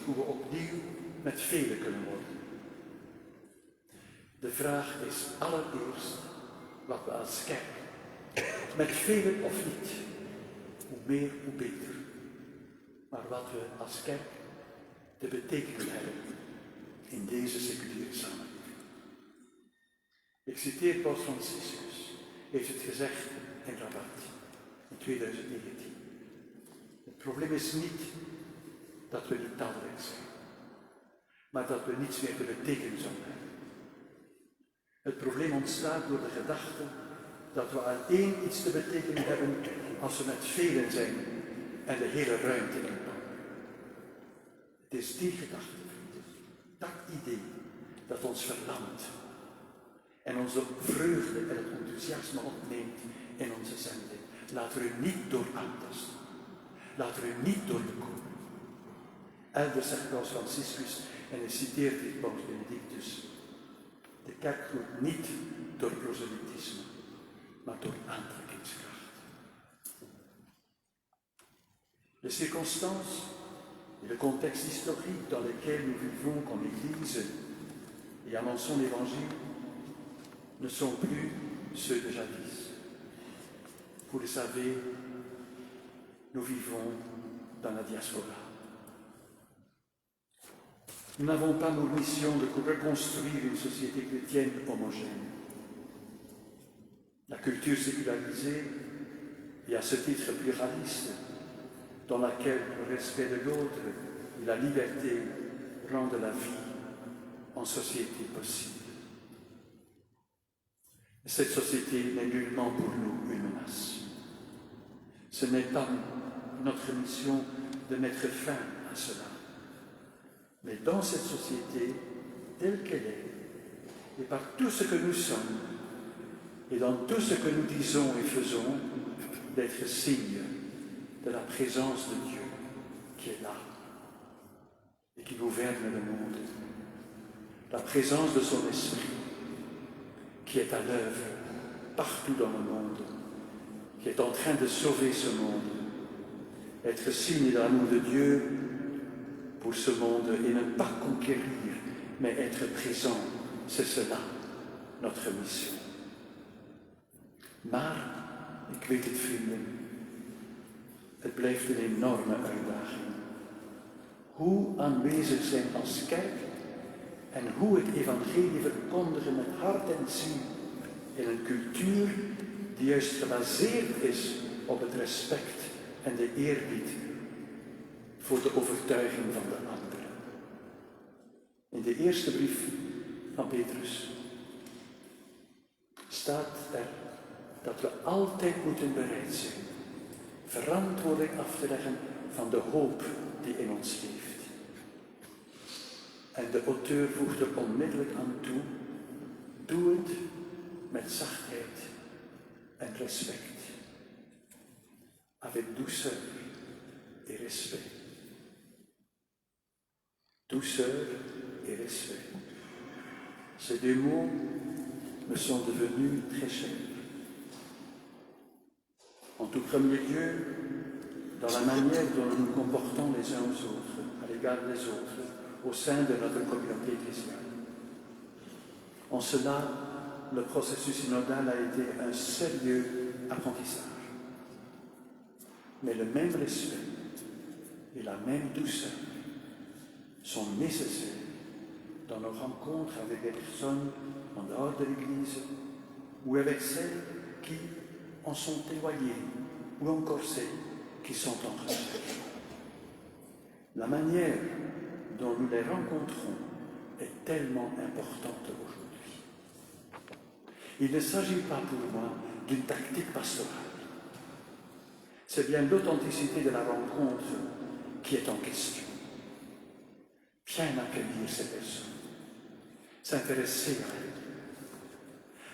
hoe we opnieuw met velen kunnen worden. De vraag is allereerst wat we als kerk, met velen of niet, hoe meer hoe beter, maar wat we als kerk te betekenen hebben in deze seculiere samenleving. Ik citeer Paus Franciscus, heeft het gezegd in Rabat in 2019. Het probleem is niet dat we niet talrijk zijn, maar dat we niets meer te betekenen zouden hebben. Het probleem ontstaat door de gedachte dat we alleen iets te betekenen hebben als we met velen zijn en de hele ruimte inpakken. Het is die gedachte, vrienden, dat idee dat ons verlamt en onze vreugde en het enthousiasme opneemt in onze zending. Laten we er niet door aantasten. Laten we er niet door bekomen. Elders zegt Paus Franciscus, en hij citeert dit Paus Benedictus, de kerk groeit niet door proselytisme, maar door aantrekkingskracht. Les circonstances et le contexte historique dans lesquels nous vivons comme Église et annonçons l'Évangile ne sont plus ceux de jadis. Vous le savez, nous vivons dans la diaspora. Nous n'avons pas pour mission de reconstruire une société chrétienne homogène. La culture sécularisée et à ce titre pluraliste, dans laquelle le respect de l'autre et la liberté rendent la vie en société possible. Cette société n'est nullement pour nous une menace. Ce n'est pas notre mission de mettre fin à cela. Mais dans cette société, telle qu'elle est, et par tout ce que nous sommes, et dans tout ce que nous disons et faisons, d'être signe de la présence de Dieu qui est là et qui gouverne le monde. La présence de son Esprit qui est à l'œuvre partout dans le monde, qui est en train de sauver ce monde. Être signe de l'amour de Dieu pour ce monde et ne pas conquérir, mais être présent, c'est cela, notre mission. Maar, ik weet het vrienden, het blijft een enorme uitdaging. Hoe aanwezig zijn als kerk en hoe het evangelie verkondigen met hart en ziel in een cultuur die juist gebaseerd is op het respect en de eerbied voor de overtuiging van de anderen. In de eerste brief van Petrus staat er dat we altijd moeten bereid zijn verantwoording af te leggen van de hoop die in ons leeft. En de auteur voegt er onmiddellijk aan toe, doe het met zachtheid en respect. Avec douceur et respect. Douceur et respect. Ces deux mots me sont devenus très chers. En tout premier lieu, dans la manière dont nous nous comportons les uns aux autres, à l'égard des autres, au sein de notre communauté ecclésiale. En cela, le processus synodal a été un sérieux apprentissage. Mais le même respect et la même douceur sont nécessaires dans nos rencontres avec des personnes en dehors de l'Église ou avec celles qui en sont éloignées ou encore celles qui sont en recherche. La manière dont nous les rencontrons est tellement importante aujourd'hui. Il ne s'agit pas pour moi d'une tactique pastorale. C'est bien l'authenticité de la rencontre qui est en question. bien accueillir ces personnes, s'intéresser à elles,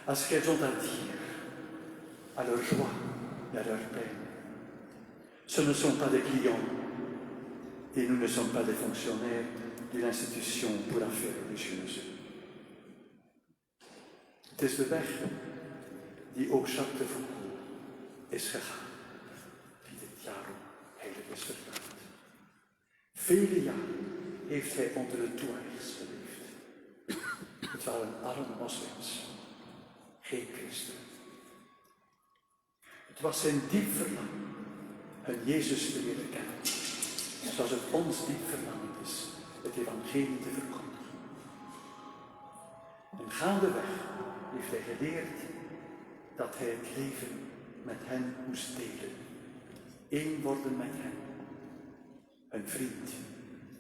à ce qu'elles ont à dire, à leur joie et à leur peine. Ce ne sont pas des clients et nous ne sommes pas des fonctionnaires d'une institution pour affaires religieuses. Het is de weg die ook Jacques de Foucault is gegaan, die dit jaar heilig is verklaard. Vele jaren heeft hij onder de Tuaregs geleefd. Het waren arme moslims, geen christenen. Het was zijn diep verlangen hun Jezus te leren kennen, zoals het ons diep verlangen is het evangelie te verkondigen. En gaandeweg heeft hij geleerd dat hij het leven met hen moest delen. Eén worden met hen, een vriend,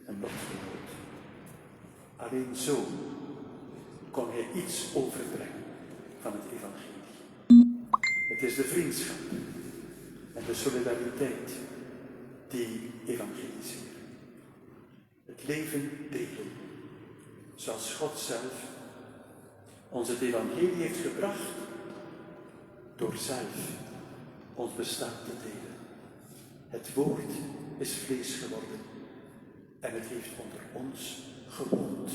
een lotgenoot. Alleen zo kon hij iets overbrengen van het evangelie. Het is de vriendschap en de solidariteit die evangeliseren. Het leven delen, zoals God zelf ons het evangelie heeft gebracht door zelf ons bestaan te delen. Het woord is vlees geworden en het heeft onder ons gewoond.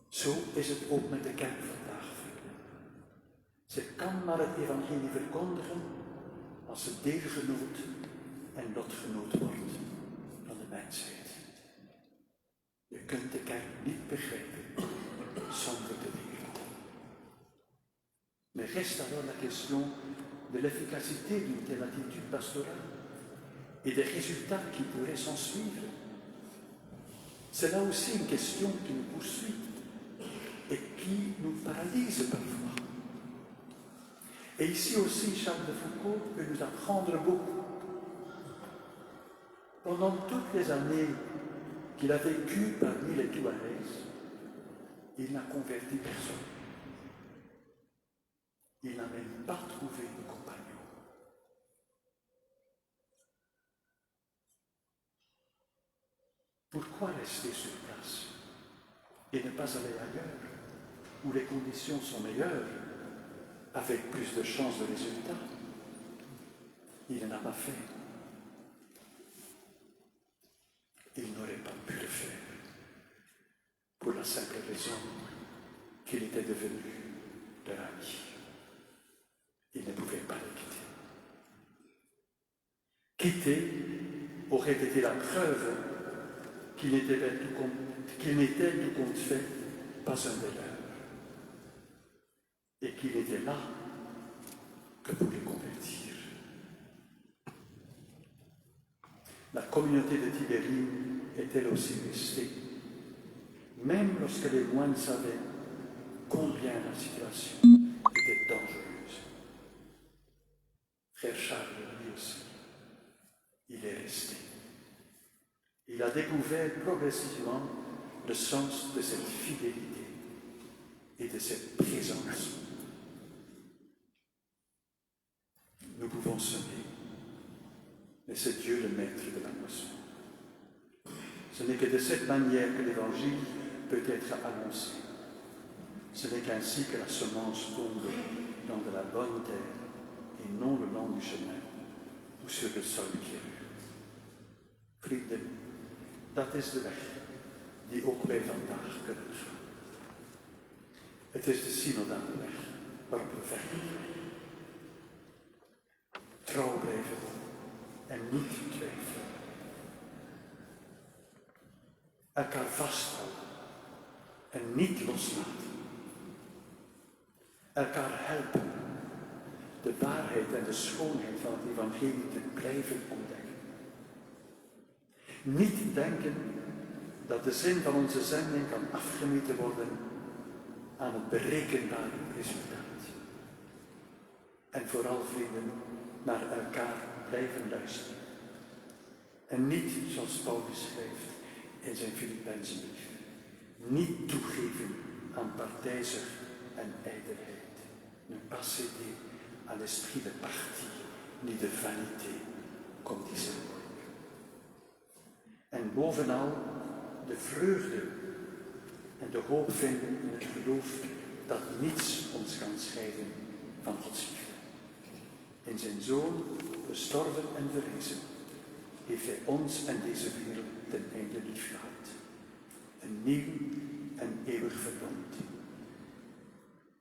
Zo is het ook met de kerk vandaag, vrienden. Ze kan maar het evangelie verkondigen als ze deelgenoot en lotgenoot wordt van de mensheid. Je kunt de kerk niet begrijpen zonder de wereld. Mais reste alors la question de l'efficacité d'une telle attitude pastorale et des résultats qui pourraient s'en suivre. C'est là aussi une question qui nous poursuit et qui nous paralyse parfois. Et ici aussi, Charles de Foucault peut nous apprendre beaucoup. Pendant toutes les années qu'il a vécu parmi les Touaregs, il n'a converti personne. Il n'a même pas trouvé de compagnon. Pourquoi rester sur place et ne pas aller ailleurs, où les conditions sont meilleures, avec plus de chances de résultats? Il n'a pas fait. Il n'aurait pas pu le faire, pour la simple raison qu'il était devenu leur ami. Il ne pouvait pas le quitter. Quitter aurait été la preuve qu'il n'était du compte fait pas un des leurs, et qu'il était là que pour les convertir. La communauté de Tibérine est-elle aussi restée, même lorsque les moines savaient combien la situation était dangereuse. Frère Charles, lui aussi, il est resté. Il a découvert progressivement le sens de cette fidélité et de cette présence. Nous pouvons semer, mais c'est Dieu le maître de la moisson. Ce n'est que de cette manière que l'Évangile peut être annoncé. Ce n'est qu'ainsi que la semence tombe dans de la bonne terre et non le long du chemin ou sur le sol pierreux. Vrienden, dat is de weg die ook wij vandaag kunnen gaan. Het is de synodale weg waarop we verder gaan. Trouw blijven en niet twijfelen. Elkaar vasthouden en niet loslaten. Elkaar helpen de waarheid en de schoonheid van het evangelie te blijven ontdekken. Niet denken dat de zin van onze zending kan afgemeten worden aan het berekenbare resultaat. En vooral, vrienden, naar elkaar blijven luisteren. En niet, zoals Paulus schrijft in zijn Filipijnsenbrief, niet toegeven aan partijzer en ijdelheid. Ne pas céder à l'esprit de parti, ni de vanité, comme disait Paul. En bovenal de vreugde en de hoop vinden in het geloof dat niets ons kan scheiden van Gods liefde. In zijn Zoon, gestorven en verrezen, heeft hij ons en deze wereld ten einde lief gehad. Een nieuw en eeuwig verbond.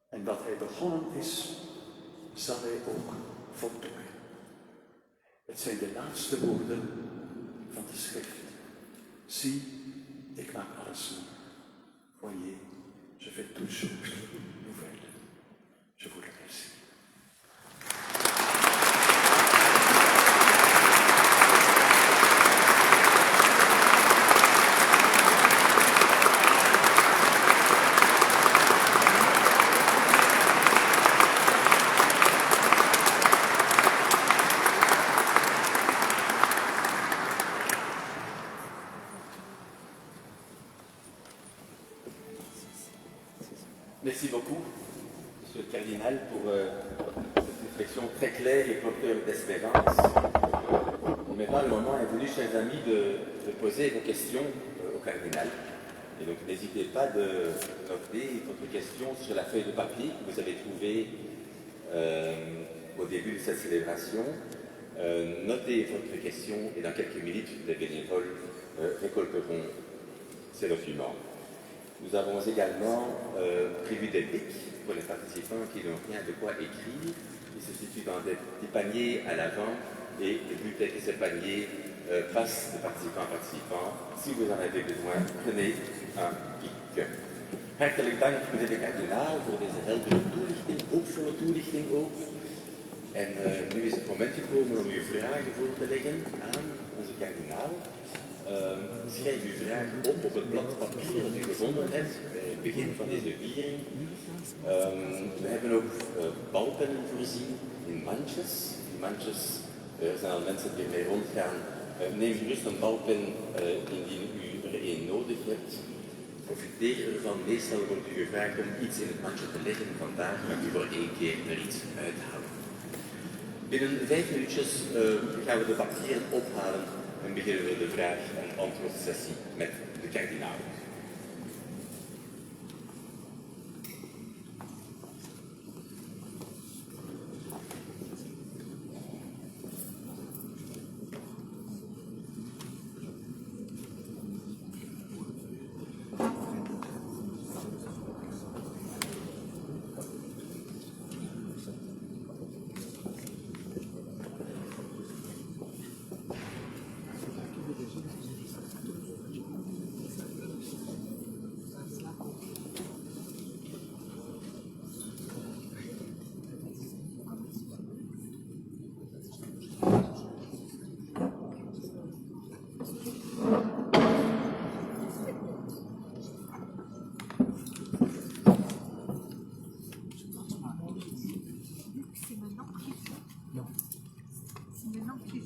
En wat hij begonnen is, zal hij ook voltooien. Het zijn de laatste woorden van de schrift. Zie, ik maak alles nieuw. Voyez, je fais toutes choses nouvelles. Je vous remercie. Merci beaucoup, Monsieur le Cardinal, pour cette réflexion très claire et porteur d'espérance. Et maintenant, le moment est venu, chers amis, de poser vos questions au Cardinal. Et donc, n'hésitez pas de noter votre question sur la feuille de papier que vous avez trouvée au début de cette célébration. Notez votre question et dans quelques minutes, les bénévoles récolteront ces documents. Nous avons également prévu des pics pour les participants qui n'ont rien de quoi écrire. Ils se situent dans des petits paniers à l'avant et le but est que ces paniers passent de participant en participant. Si vous en avez besoin, prenez un pic. Hartelijk dank, meneer de kardinaal, voor deze heldere toelichting, hoopvolle toelichting ook. En nu is het moment gekomen om uw vragen voor te leggen aan onze kardinaal. Schrijf uw vraag op het blad papier dat u gevonden hebt bij het begin van deze viering. We hebben ook balpennen voorzien in mandjes. Die mandjes, er zijn al mensen die ermee rondgaan. Neem gerust een balpen indien u er één nodig hebt. Profiteer ervan. Meestal wordt u gevraagd om iets in het mandje te leggen. Vandaag mag u voor één keer er iets uithalen. Binnen 5 minuutjes gaan we de papieren ophalen en beginnen we de vraag- en antwoordsessie met de kardinaal.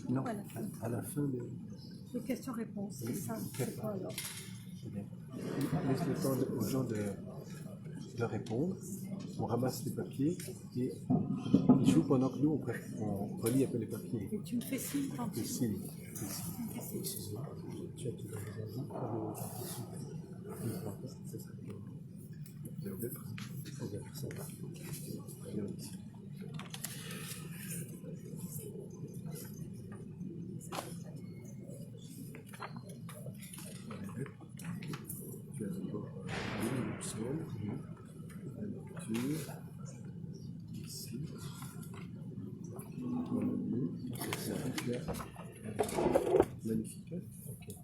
Non, à la fin de... Les questions-réponses, c'est ça. C'est quoi alors? Laisse le temps aux gens de répondre. On ramasse les papiers et ils jouent pendant que nous on relie un peu les papiers. Et tu me fais signe quand tu... Signe. Excuse-moi. Tu as tout dans les avis pour on va faire ça. Bien ici. Tu as d'abord une sombre, la lecture, ici, magnifique. Ok.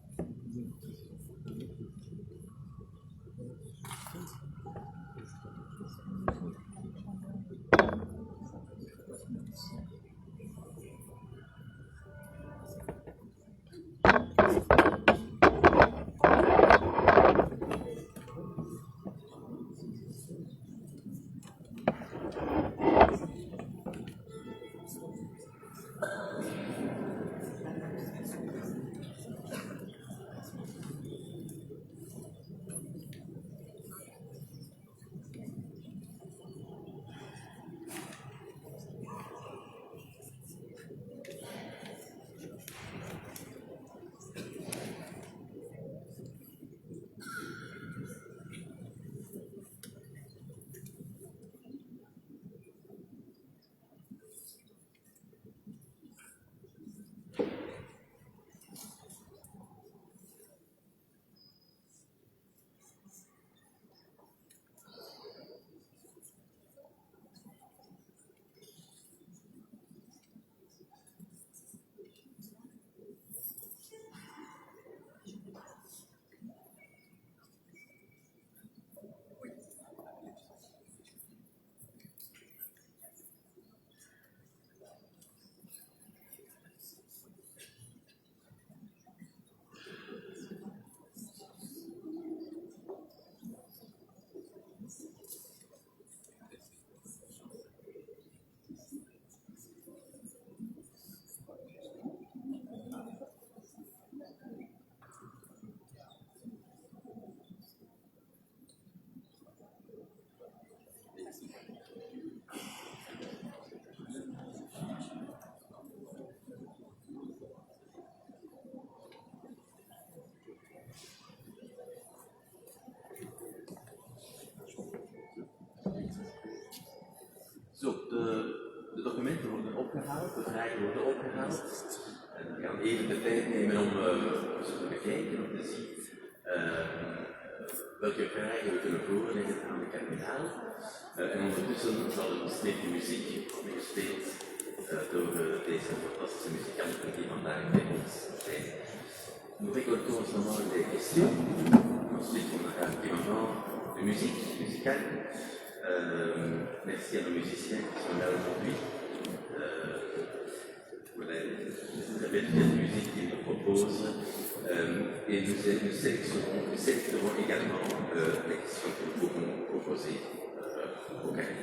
opgehaald, de vragen worden opgehaald. En we gaan even de tijd nemen om ze te bekijken, om te zien welke vragen we kunnen voorleggen aan de kardinaal. En ondertussen zal het stukje muziek gespeeld door deze fantastische muzikanten die vandaag bij ons zijn. Nous récoltons en ce moment des questions. Ensuite, on a effectivement de musique musicale. Merci à nos musiciens qui sont là aujourd'hui. Voilà une très belle pièce de musique qu'ils nous proposent. Et nous sélectionnerons également les questions que nous pourrons proposer au cardinal.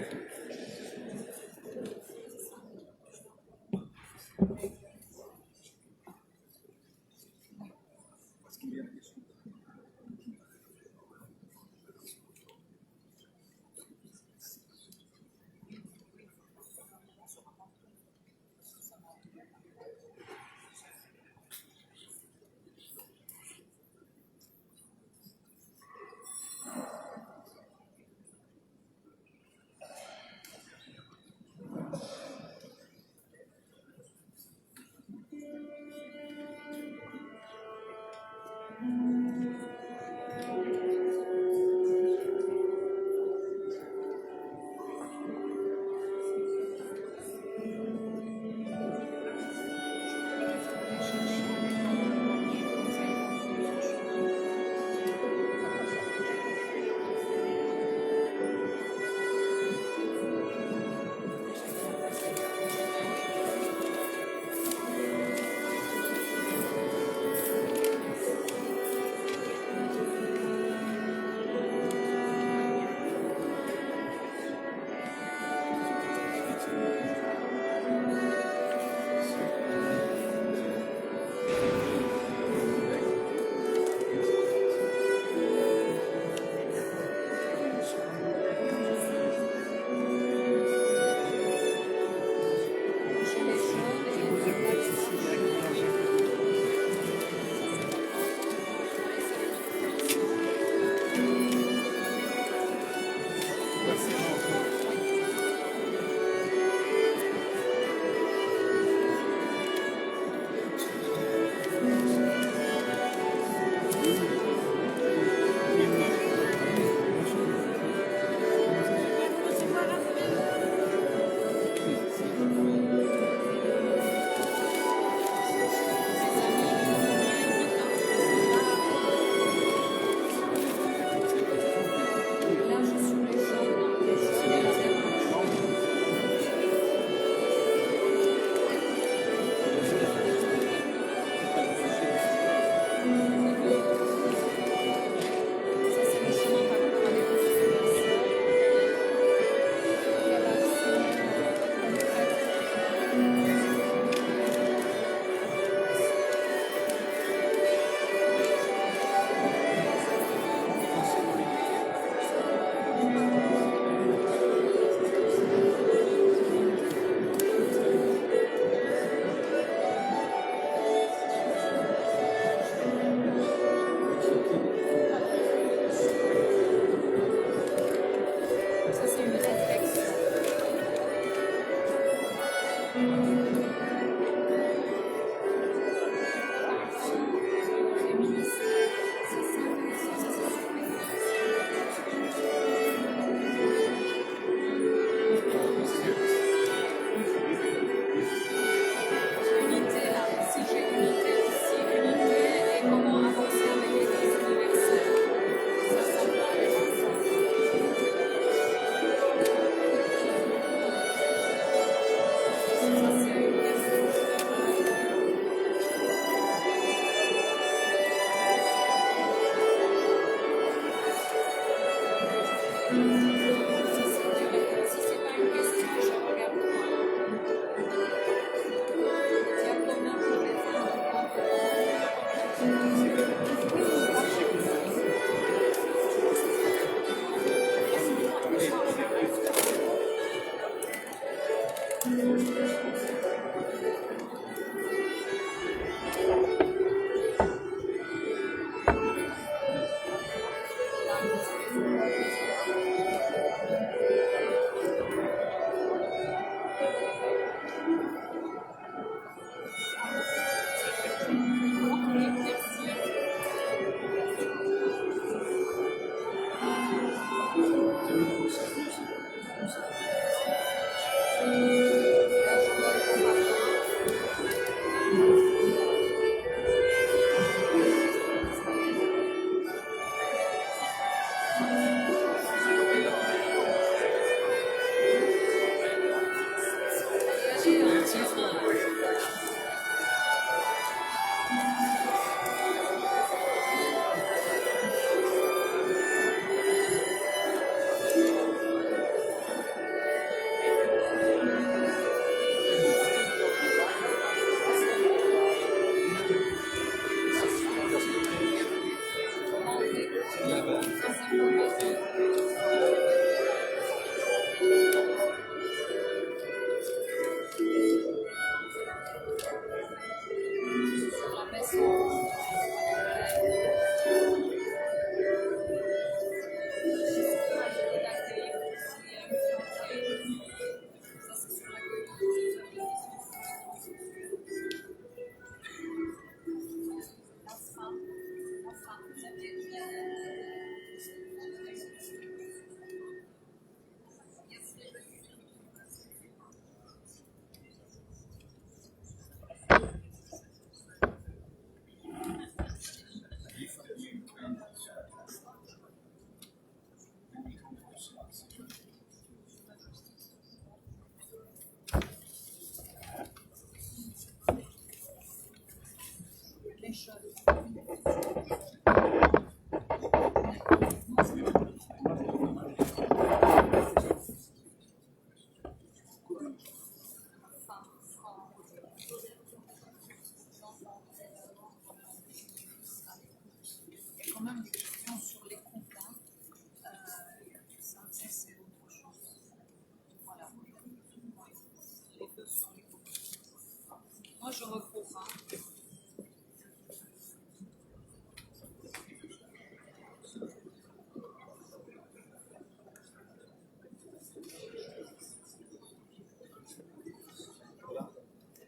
Moi, je recours.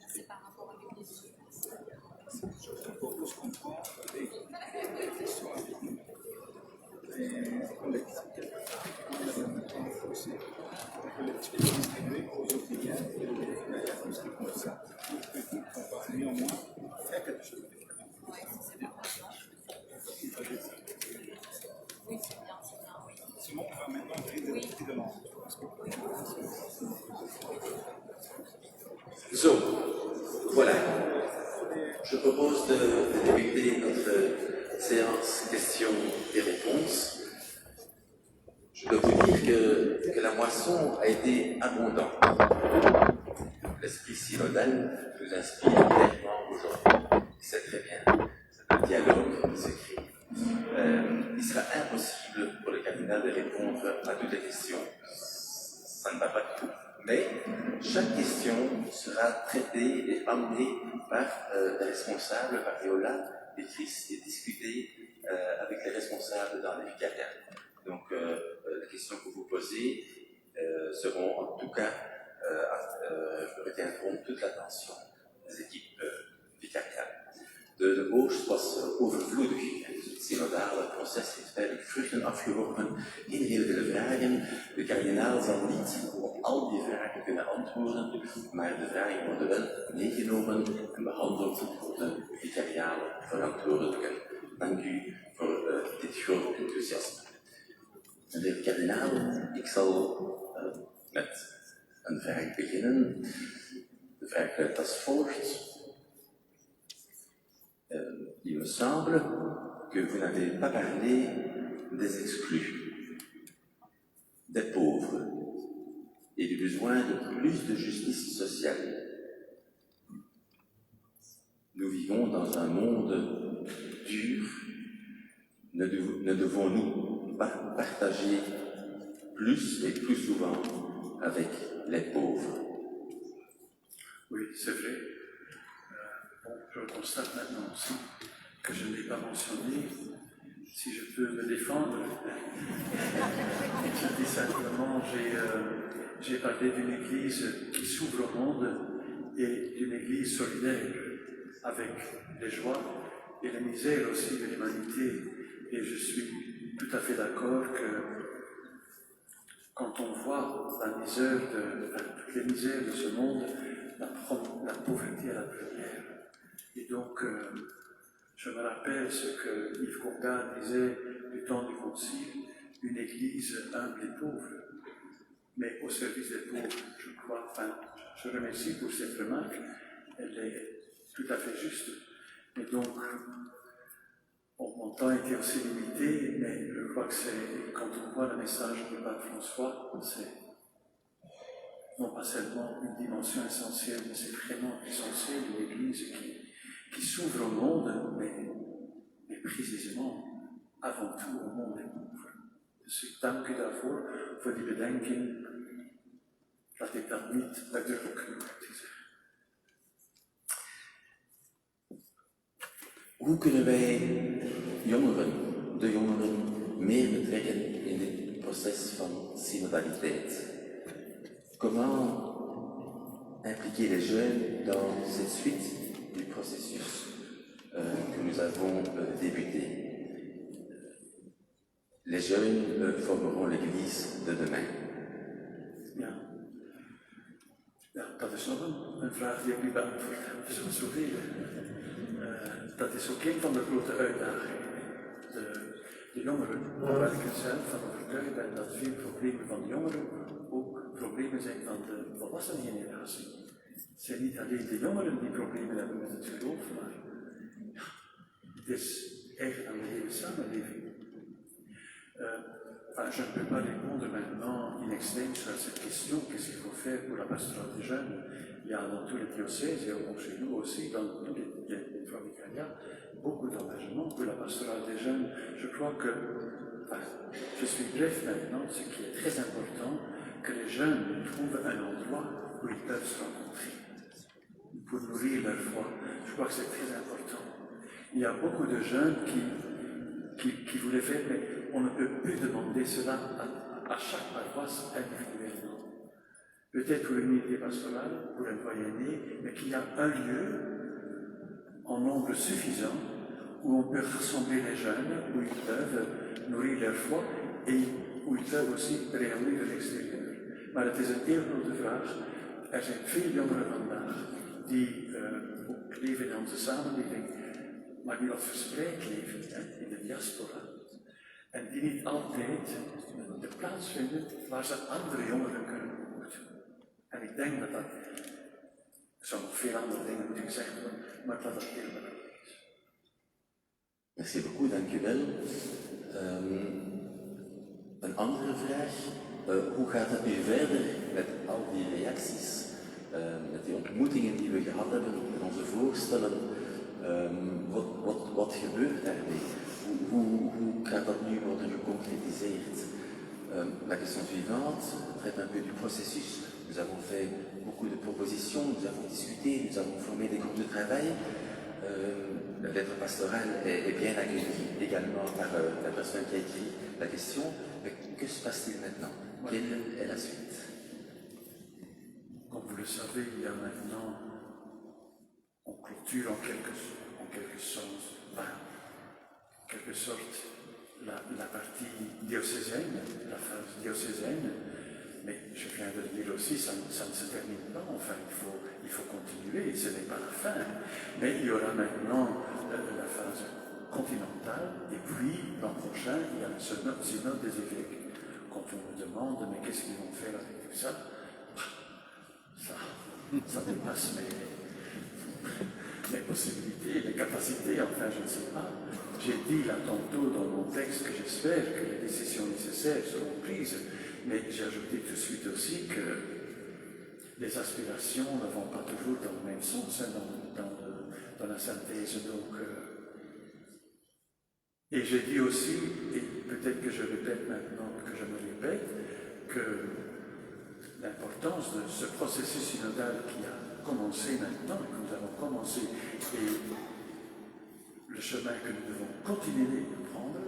C'est par rapport à l'église. So, voilà. Je propose de débuter notre séance questions et réponses. Je dois vous dire que la moisson a été abondante. L'esprit synodal nous inspire clairement aujourd'hui. C'est très bien. C'est un dialogue qui se crée. Il sera impossible pour le cardinal de répondre à toutes les questions. Ça ne va pas du tout. Mais chaque question sera traitée et emmenée par les responsables, par Viola et Chris, et discutée avec les responsables dans les vicariats. Donc, les questions que vous posez seront en tout cas, retiendront toute l'attention des équipes vicariales. De Oost was overvloedig. Het synodale proces heeft feitelijk vruchten afgeworpen in heel veel vragen. De kardinaal zal niet op al die vragen kunnen antwoorden, maar de vragen worden wel meegenomen en behandeld door de vicariale verantwoordelijken. Dank u voor dit groot enthousiasme. Meneer de kardinaal, ik zal met een vraag beginnen. De vraag luidt als volgt. Il me semble que vous n'avez pas parlé des exclus, des pauvres et du besoin de plus de justice sociale. Nous vivons dans un monde dur. Ne devons-nous pas partager plus et plus souvent avec les pauvres? Oui, c'est vrai. Je constate maintenant aussi que je n'ai pas mentionné, si je peux me défendre, je dis simplement, j'ai parlé d'une église qui s'ouvre au monde et d'une église solidaire avec les joies et les misères aussi de l'humanité. Et je suis tout à fait d'accord que quand on voit la misère toutes les misères de ce monde, la pauvreté à la première. Et donc, je me rappelle ce que Yves Courtin disait du temps du Concile, une église humble et pauvre, mais au service des pauvres, je crois. Enfin, je remercie pour cette remarque, elle est tout à fait juste. Et donc, mon temps était aussi limité, mais je crois que c'est, quand on voit le message du pape François, c'est non pas seulement une dimension essentielle, mais c'est vraiment essentiel une église qui s'ouvre au monde, mais précisément, avant tout, au monde des pauvres. Dus ik dank u daarvoor, voor die bedenking, dat ik dat niet uitdrukkelijk genoeg heb gezegd. Hoe kunnen wij de jongeren meer betrekken in dit proces van synodaliteit? Comment impliquer les jeunes dans cette suite du processus que nous avons débuté? Les jeunes formeront l'Église de demain. Ja, dat is nog een vraag die ik niet beantwoord heb. Er zijn zoveel. Dat is ook een van de grote uitdagingen. De jongeren, waar ik er zelf van overtuigd ben dat veel problemen van de jongeren ook problemen zijn van de volwassen generatie. Het zijn niet alleen de jongeren die problemen hebben met het geloof, maar ja, het is echt aan de hele samenleving. Je ne peux pas répondre maintenant in extenso à cette question, qu'est-ce qu'il faut faire pour la pastorale des jeunes. Il y a dans tous les diocèses, et chez nous aussi, dans tous les vicariats, beaucoup d'engagement pour la pastorale des jeunes. Je crois que, je suis bref maintenant, ce qui est très important, que les jeunes trouvent un endroit où ils peuvent se rencontrer, pour nourrir leur foi. Je crois que c'est très important. Il y a beaucoup de jeunes qui voulaient faire, mais on ne peut plus demander cela à chaque paroisse individuellement. Peut-être pour une unité pastorale, pour un foyer, mais qu'il y a un lieu en nombre suffisant où on peut rassembler les jeunes, où ils peuvent nourrir leur foi et où ils peuvent aussi rayonner de l'extérieur. Maar het is een heel grote vraag. Er zijn veel jongeren vandaag die ook leven in onze samenleving, maar die wat verspreid leven in de diaspora. En die niet altijd de plaats vinden waar ze andere jongeren kunnen ontmoeten. En ik denk dat er zou nog veel andere dingen moeten gezegd worden, maar dat heel belangrijk is. Merci beaucoup, dank u wel. Een andere vraag. Hoe gaat het nu verder met al die reacties, met die ontmoetingen die we gehad hebben, met onze voorstellen? Wat gebeurt daarmee? Hoe gaat dat nu worden geconcrétiseerd? La question suivante traite un peu du processus. Nous avons fait beaucoup de propositions, nous avons discuté, nous avons formé des groupes de travail. La lettre pastorale est bien accueillie également par la personne qui a écrit la question. Mais que se passe-t-il maintenant? Quelle est la suite? Comme vous le savez, il y a maintenant, on clôture en quelque sorte la partie diocésaine, la phase diocésaine, mais je viens de le dire aussi, ça ne se termine pas, enfin il faut continuer, ce n'est pas la fin, mais il y aura maintenant la phase continentale, et puis l'an prochain, il y a le synode des évêques. Quand on me demande, mais qu'est-ce qu'ils vont faire avec tout ça, ça dépasse mes possibilités, mes capacités, enfin je ne sais pas. J'ai dit là tantôt dans mon texte que j'espère que les décisions nécessaires seront prises, mais j'ai ajouté tout de suite aussi que les aspirations ne vont pas toujours dans le même sens dans la synthèse. Donc, et j'ai dit aussi, et peut-être que je répète maintenant, que je me répète, que l'importance de ce processus synodal qui a commencé maintenant, que nous avons commencé, et le chemin que nous devons continuer de prendre,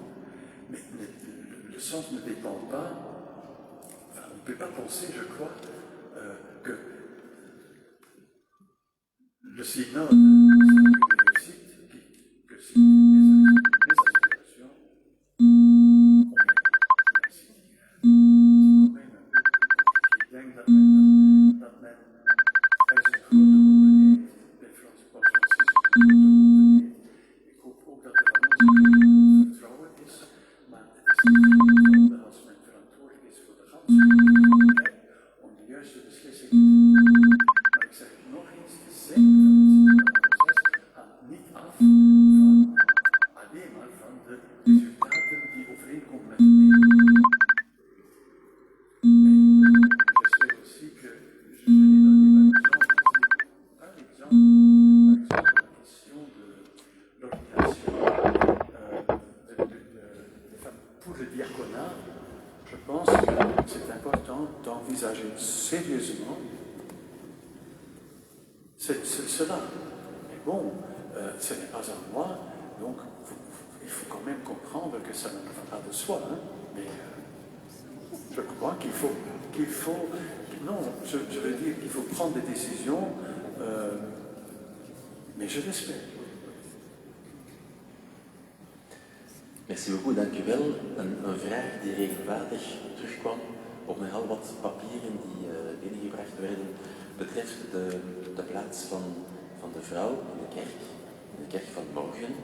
mais le sens ne dépend pas, enfin on ne peut pas penser, je crois, que le synode réussite, que si les aspirations, c'est quand même u dat men er is een grote openheid bij Paus Franciscus, een grote openheid. Ik hoop ook dat er van ons vertrouwen is, maar het is niet dat als men verantwoordelijk is voor de ganse kerk, om de juiste beslissingen te nemen. Maar ik zeg het nog eens, de zin van het proces hangt niet af van alleen maar van de resultaten die overeenkomen met de mening. Je sais aussi que je vais donner par exemple la question de l'ordination pour le diaconat. Je pense que c'est important d'envisager sérieusement cela. Mais bon, ce n'est pas à moi, donc il faut quand même comprendre que ça ne va pas de soi. Hein, mais je crois qu'il faut, non, je veux dire qu'il faut prendre des décisions, mais je l'espère. Merci beaucoup, dank u wel. Een vraag die regelmatig terugkwam op nogal wat papieren die binnengebracht werden, betreft de plaats van de vrouw in de kerk van morgen.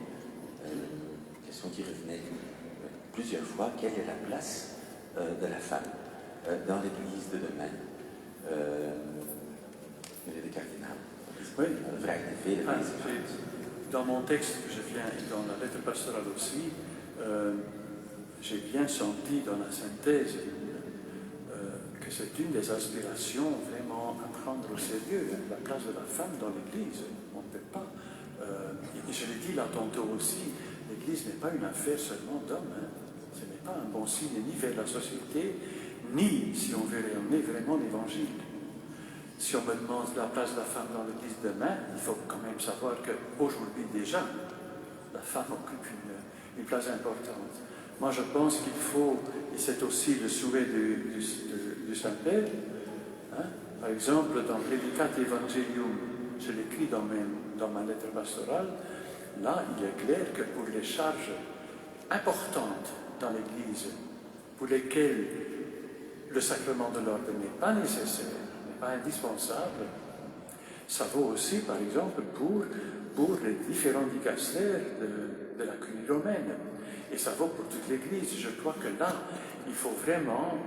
Question qui revenait plusieurs fois, quelle est la place de la femme dans l'église de demain? Meneer de kardinaal. Oui. Vraag die vele mensen. Dans mon texte que je viens, et dans la lettre pastorale aussi, j'ai bien senti dans la synthèse que c'est une des aspirations vraiment à prendre au sérieux, hein, la place de la femme dans l'Église. On ne peut pas, et je l'ai dit là tantôt aussi, l'Église n'est pas une affaire seulement d'hommes. Hein. Ce n'est pas un bon signe ni vers la société, ni si on veut rayonner vraiment l'Évangile. Si on me demande la place de la femme dans l'Église demain, il faut quand même savoir qu'aujourd'hui déjà, la femme occupe une place importante. Moi je pense qu'il faut, et c'est aussi le souhait du Saint-Père, hein, par exemple dans Predicat Evangelium, je l'écris dans ma lettre pastorale, là il est clair que pour les charges importantes dans l'Église, pour lesquelles le sacrement de l'ordre n'est pas nécessaire, n'est pas indispensable, ça vaut aussi par exemple pour les différents dicastères de la curie romaine. Et ça vaut pour toute l'Église. Je crois que là, il faut vraiment,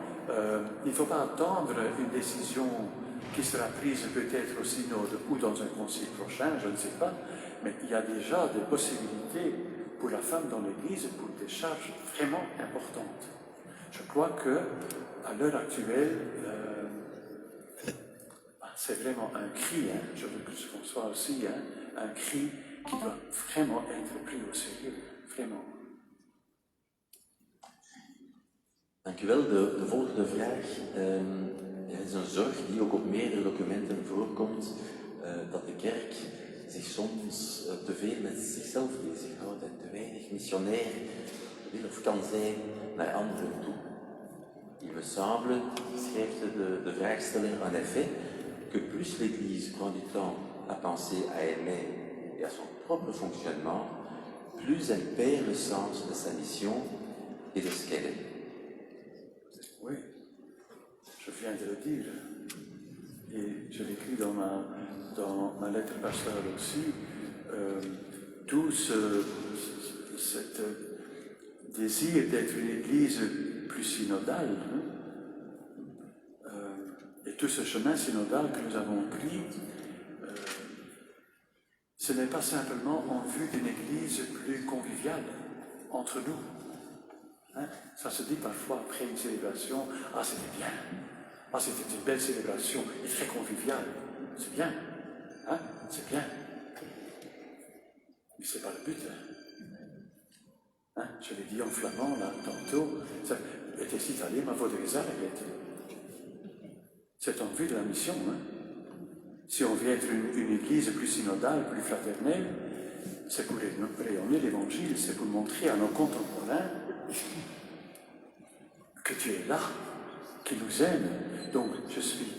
il ne faut pas attendre une décision qui sera prise peut-être au synode ou dans un concile prochain, je ne sais pas, mais il y a déjà des possibilités pour la femme dans l'Église pour des charges vraiment importantes. Je crois que à l'heure actuelle, c'est vraiment un cri, hein, je veux que ce soit aussi un cri qui doit vraiment être pris au sérieux, vraiment. Dank u wel. De volgende vraag. Er is een zorg die ook op meerdere documenten voorkomt, dat de kerk zich soms te veel met zichzelf bezighoudt en te weinig missionair wil of kan zijn naar anderen toe. Il me semble, schrijft de vraagsteller, en effet, que plus l'Église prend du temps à penser à elle-même et à son propre fonctionnement, plus elle perd le sens de sa mission et de ce qu'elle est. Oui, je viens de le dire, et je l'écris dans ma lettre pastorale aussi, tout ce désir d'être une église plus synodale, hein, et tout ce chemin synodal que nous avons pris, ce n'est pas simplement en vue d'une église plus conviviale entre nous. Hein? Ça se dit parfois après une célébration, ah c'était bien, ah c'était une belle célébration et très conviviale, c'est bien, hein? C'est bien. Mais c'est pas le but. Hein? Je l'ai dit en flamand là tantôt, het is niet alleen maar voor de gezelligheid. C'est en vue de la mission. Hein? Si on veut être une église plus synodale, plus fraternelle, c'est pour rayonner l'évangile, c'est pour montrer à nos contemporains que tu es là, qui nous aime. Donc, je suis.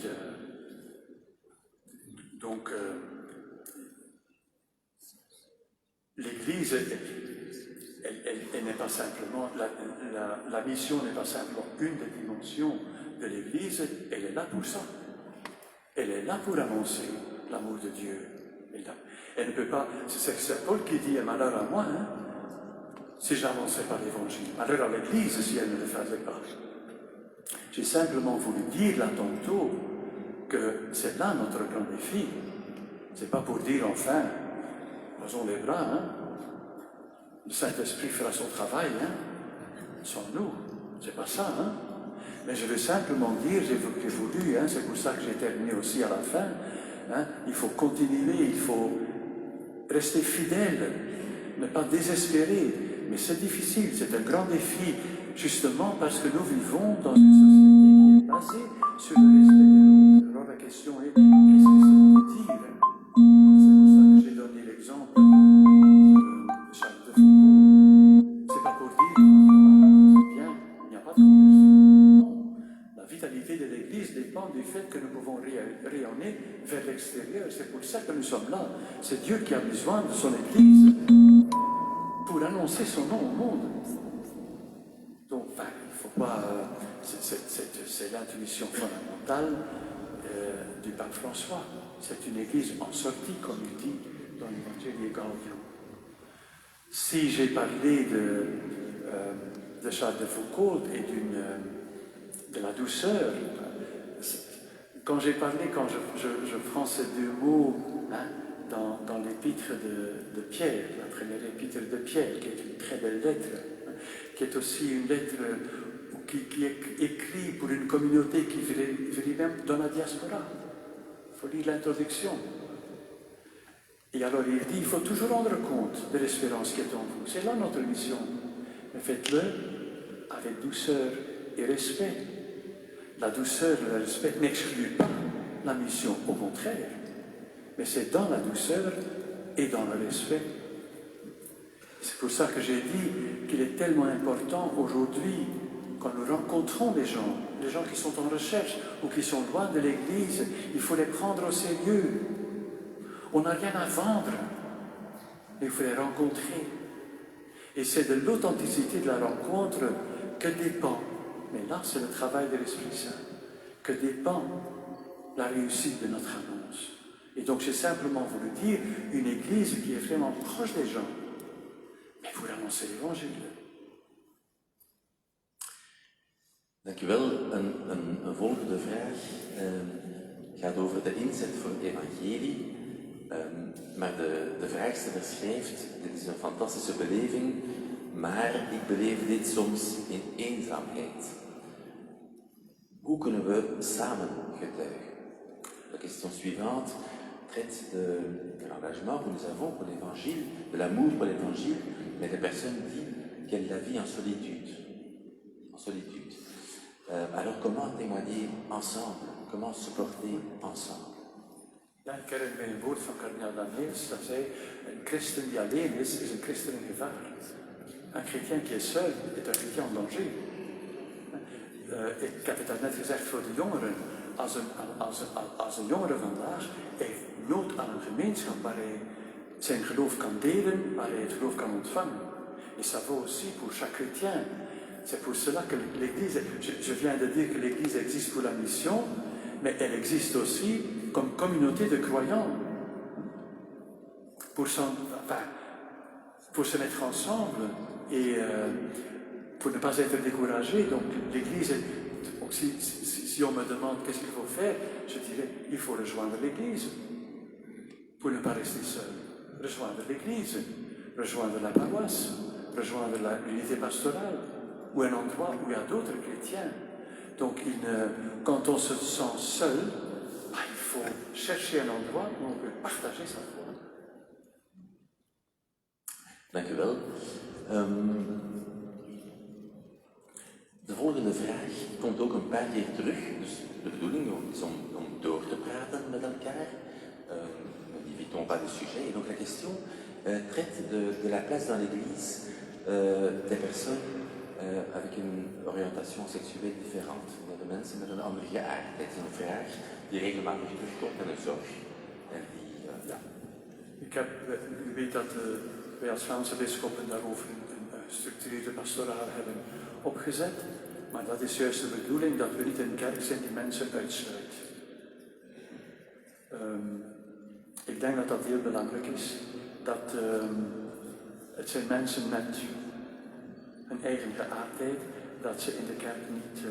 l'Église, elle n'est pas simplement. La mission n'est pas simplement une des dimensions de l'Église, elle est là pour ça. Elle est là pour annoncer l'amour de Dieu. Elle ne peut pas. C'est Paul qui dit malheur à moi, hein, si je n'avançais pas l'Évangile. Malheur à l'Église si elle ne le faisait pas. J'ai simplement voulu dire là tantôt que c'est là notre grand défi. C'est pas pour dire enfin, posons les bras, hein. Le Saint-Esprit fera son travail, hein, sans nous. C'est pas ça, hein. Mais je veux simplement dire, j'ai voulu, hein, c'est pour ça que j'ai terminé aussi à la fin, hein, il faut continuer, il faut rester fidèle, ne pas désespérer. Mais c'est difficile, c'est un grand défi, justement parce que nous vivons dans une société qui est basée sur le respect de l'autre. Alors la question est, qu'est-ce que ça veut dire? C'est pour ça que j'ai donné l'exemple de Charles de Foucault. C'est pas pour dire, c'est bien, il n'y a pas de conversion. Non. La vitalité de l'Église dépend du fait que nous pouvons rayonner vers l'extérieur. C'est pour ça que nous sommes là. C'est Dieu qui a besoin de son Église pour annoncer son nom au monde. Donc, il ne faut pas... c'est l'intuition fondamentale du pape François. C'est une Église en sortie, comme il dit dans l'Évangile Gaudium. Si j'ai parlé de Charles de Foucault et de la douceur, quand je prends ces deux mots, hein, dans l'épître de Pierre, la première épître de Pierre, qui est une très belle lettre, hein, qui est aussi une lettre qui est écrite pour une communauté qui vit même dans la diaspora. Il faut lire l'introduction. Et alors il dit, il faut toujours rendre compte de l'espérance qui est en vous. C'est là notre mission. Mais faites-le avec douceur et respect. La douceur et le respect n'excluent pas la mission, au contraire. Mais c'est dans la douceur et dans le respect. C'est pour ça que j'ai dit qu'il est tellement important aujourd'hui, quand nous rencontrons des gens qui sont en recherche ou qui sont loin de l'Église, il faut les prendre au sérieux. On n'a rien à vendre, mais il faut les rencontrer. Et c'est de l'authenticité de la rencontre que dépend, mais là c'est le travail de l'Esprit Saint, que dépend la réussite de notre annonce. Et donc j'ai simplement voulu dire une Église qui est vraiment proche des gens, mais pour annoncer l'Évangile. Dank u wel. Een volgende vraag gaat over de inzet voor het evangelie. Maar de vraagsteller schrijft, dit is een fantastische beleving, maar ik beleef dit soms in eenzaamheid. Hoe kunnen we samen getuigen? La question suivante traite de l'engagement que nous avons pour l'évangile, de l'amour pour l'évangile, mais la personne dit qu'elle la vit en solitude. En solitude. Alors comment témoigner ensemble? Comment se porter ensemble? Ja, ik herinner mij een woord van kardinaal Daniels, dat zei, een christen die alleen is een christen in gevaar. Un chrétien qui est seul est un chrétien en danger. Ik heb het daarnet gezegd voor de jongeren. Als een jongere vandaag heeft nood aan een gemeenschap waar hij zijn geloof kan delen, waar hij het geloof kan ontvangen. Et ça vaut aussi pour chaque chrétien. C'est pour cela que l'Église, je viens de dire que l'Église existe pour la mission, mais elle existe aussi comme communauté de croyants. Pour se mettre ensemble et pour ne pas être découragé. Donc l'Église, si on me demande qu'est-ce qu'il faut faire, je dirais il faut rejoindre l'Église pour ne pas rester seul. Rejoindre l'Église, rejoindre la paroisse, rejoindre l'unité pastorale ou un endroit où il y a d'autres chrétiens. Donc quand on se sent seul, il faut chercher un endroit où on peut partager sa foi. Dank u wel. De volgende vraag komt ook een paar keer terug. Dus de bedoeling is om door te praten met elkaar. Ne divisons pas de sujet. Et donc la question traite de la place dans l'Église des personnes avec une orientation seksueel différente. De mensen met een andere geaardheid. Het is een vraag die regelmatig terugkomt en een zorg. En die, ja. U weet dat wij als Vlaamse bisschoppen daarover een gestructureerde pastoraal hebben opgezet. Maar dat is juist de bedoeling, dat we niet een kerk zijn die mensen uitsluit. Ik denk dat dat heel belangrijk is. Dat het zijn mensen met een eigen geaardheid, dat ze in de kerk niet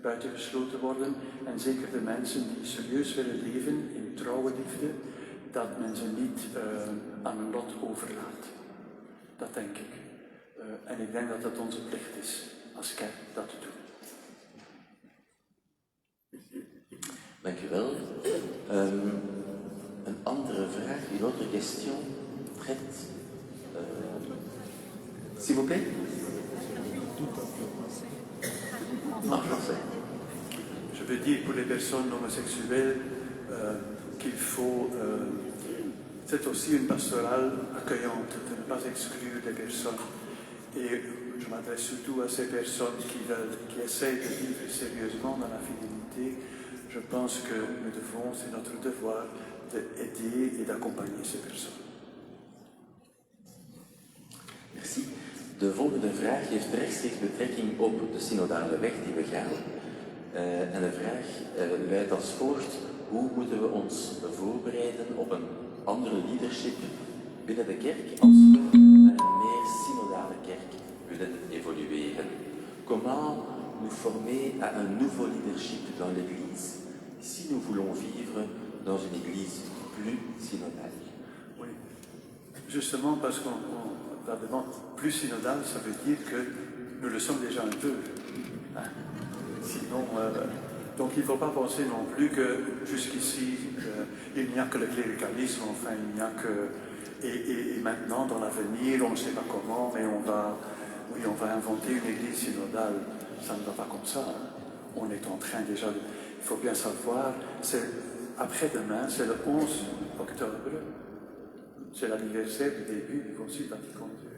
buitengesloten worden. En zeker de mensen die serieus willen leven in trouwe liefde, dat men ze niet aan hun lot overlaat. Dat denk ik. En ik denk dat het onze plicht is als kerk dat te doen. Dank u wel. Een andere vraag, une autre question prête. S'il vous plaît. En français. Je veux dire pour les personnes homosexuelles qu'il faut... c'est aussi une pastorale accueillante, de ne pas exclure les personnes. Et je m'adresse surtout à ces personnes qui essayent de vivre sérieusement dans la fidélité. Je pense que nous devons, c'est notre devoir, d'aider et d'accompagner ces personnes. Merci. De volgende vraag heeft rechtstreeks betrekking op de synodale weg die we gaan. En de vraag luidt als volgt: hoe moeten we ons voorbereiden op een andere leadership binnen de kerk als we naar een meer synodale kerk willen évolueren? Comment nous former à un nouveau leadership dans l'Église si nous voulons vivre dans une Église plus synodale? Oui, justement parce qu'on la demande plus synodale, ça veut dire que nous le sommes déjà un peu. Hein? Sinon, donc il ne faut pas penser non plus que jusqu'ici, il n'y a que le cléricalisme, enfin il n'y a que... Et maintenant, dans l'avenir, on ne sait pas comment, mais on va inventer une église synodale. Ça ne va pas comme ça. Hein. On est en train déjà de... Il faut bien savoir, après-demain, c'est le 11 octobre, c'est l'anniversaire du début du Concile Vatican II.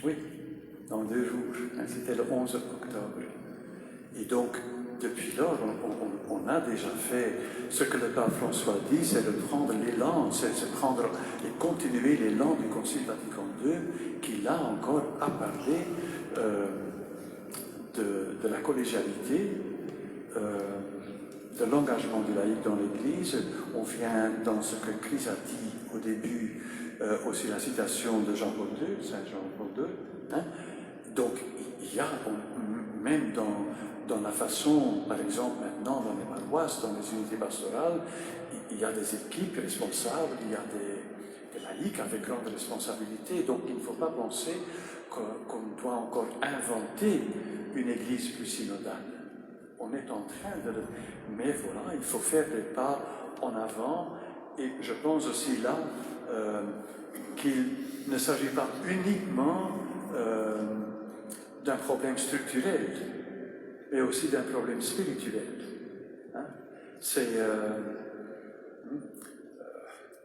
Oui, dans 2 jours, hein, c'était le 11 octobre. Et donc, depuis lors, on a déjà fait ce que le pape François dit, c'est de prendre l'élan, c'est prendre et continuer l'élan du Concile Vatican II, qui là encore a parlé de la collégialité, de l'engagement du laïc dans l'Église. On vient dans ce que Christ a dit au début, aussi la citation de Jean-Paul II, Saint Jean-Paul II. Hein. Donc, il y a, même dans la façon, par exemple, maintenant dans les paroisses, dans les unités pastorales, il y a des équipes responsables, il y a des laïcs avec grande responsabilité. Donc, il ne faut pas penser qu'on doit encore inventer une église plus synodale. On est en train de... Mais voilà, il faut faire des pas en avant. Et je pense aussi là qu'il ne s'agit pas uniquement d'un problème structurel, mais aussi d'un problème spirituel. Hein?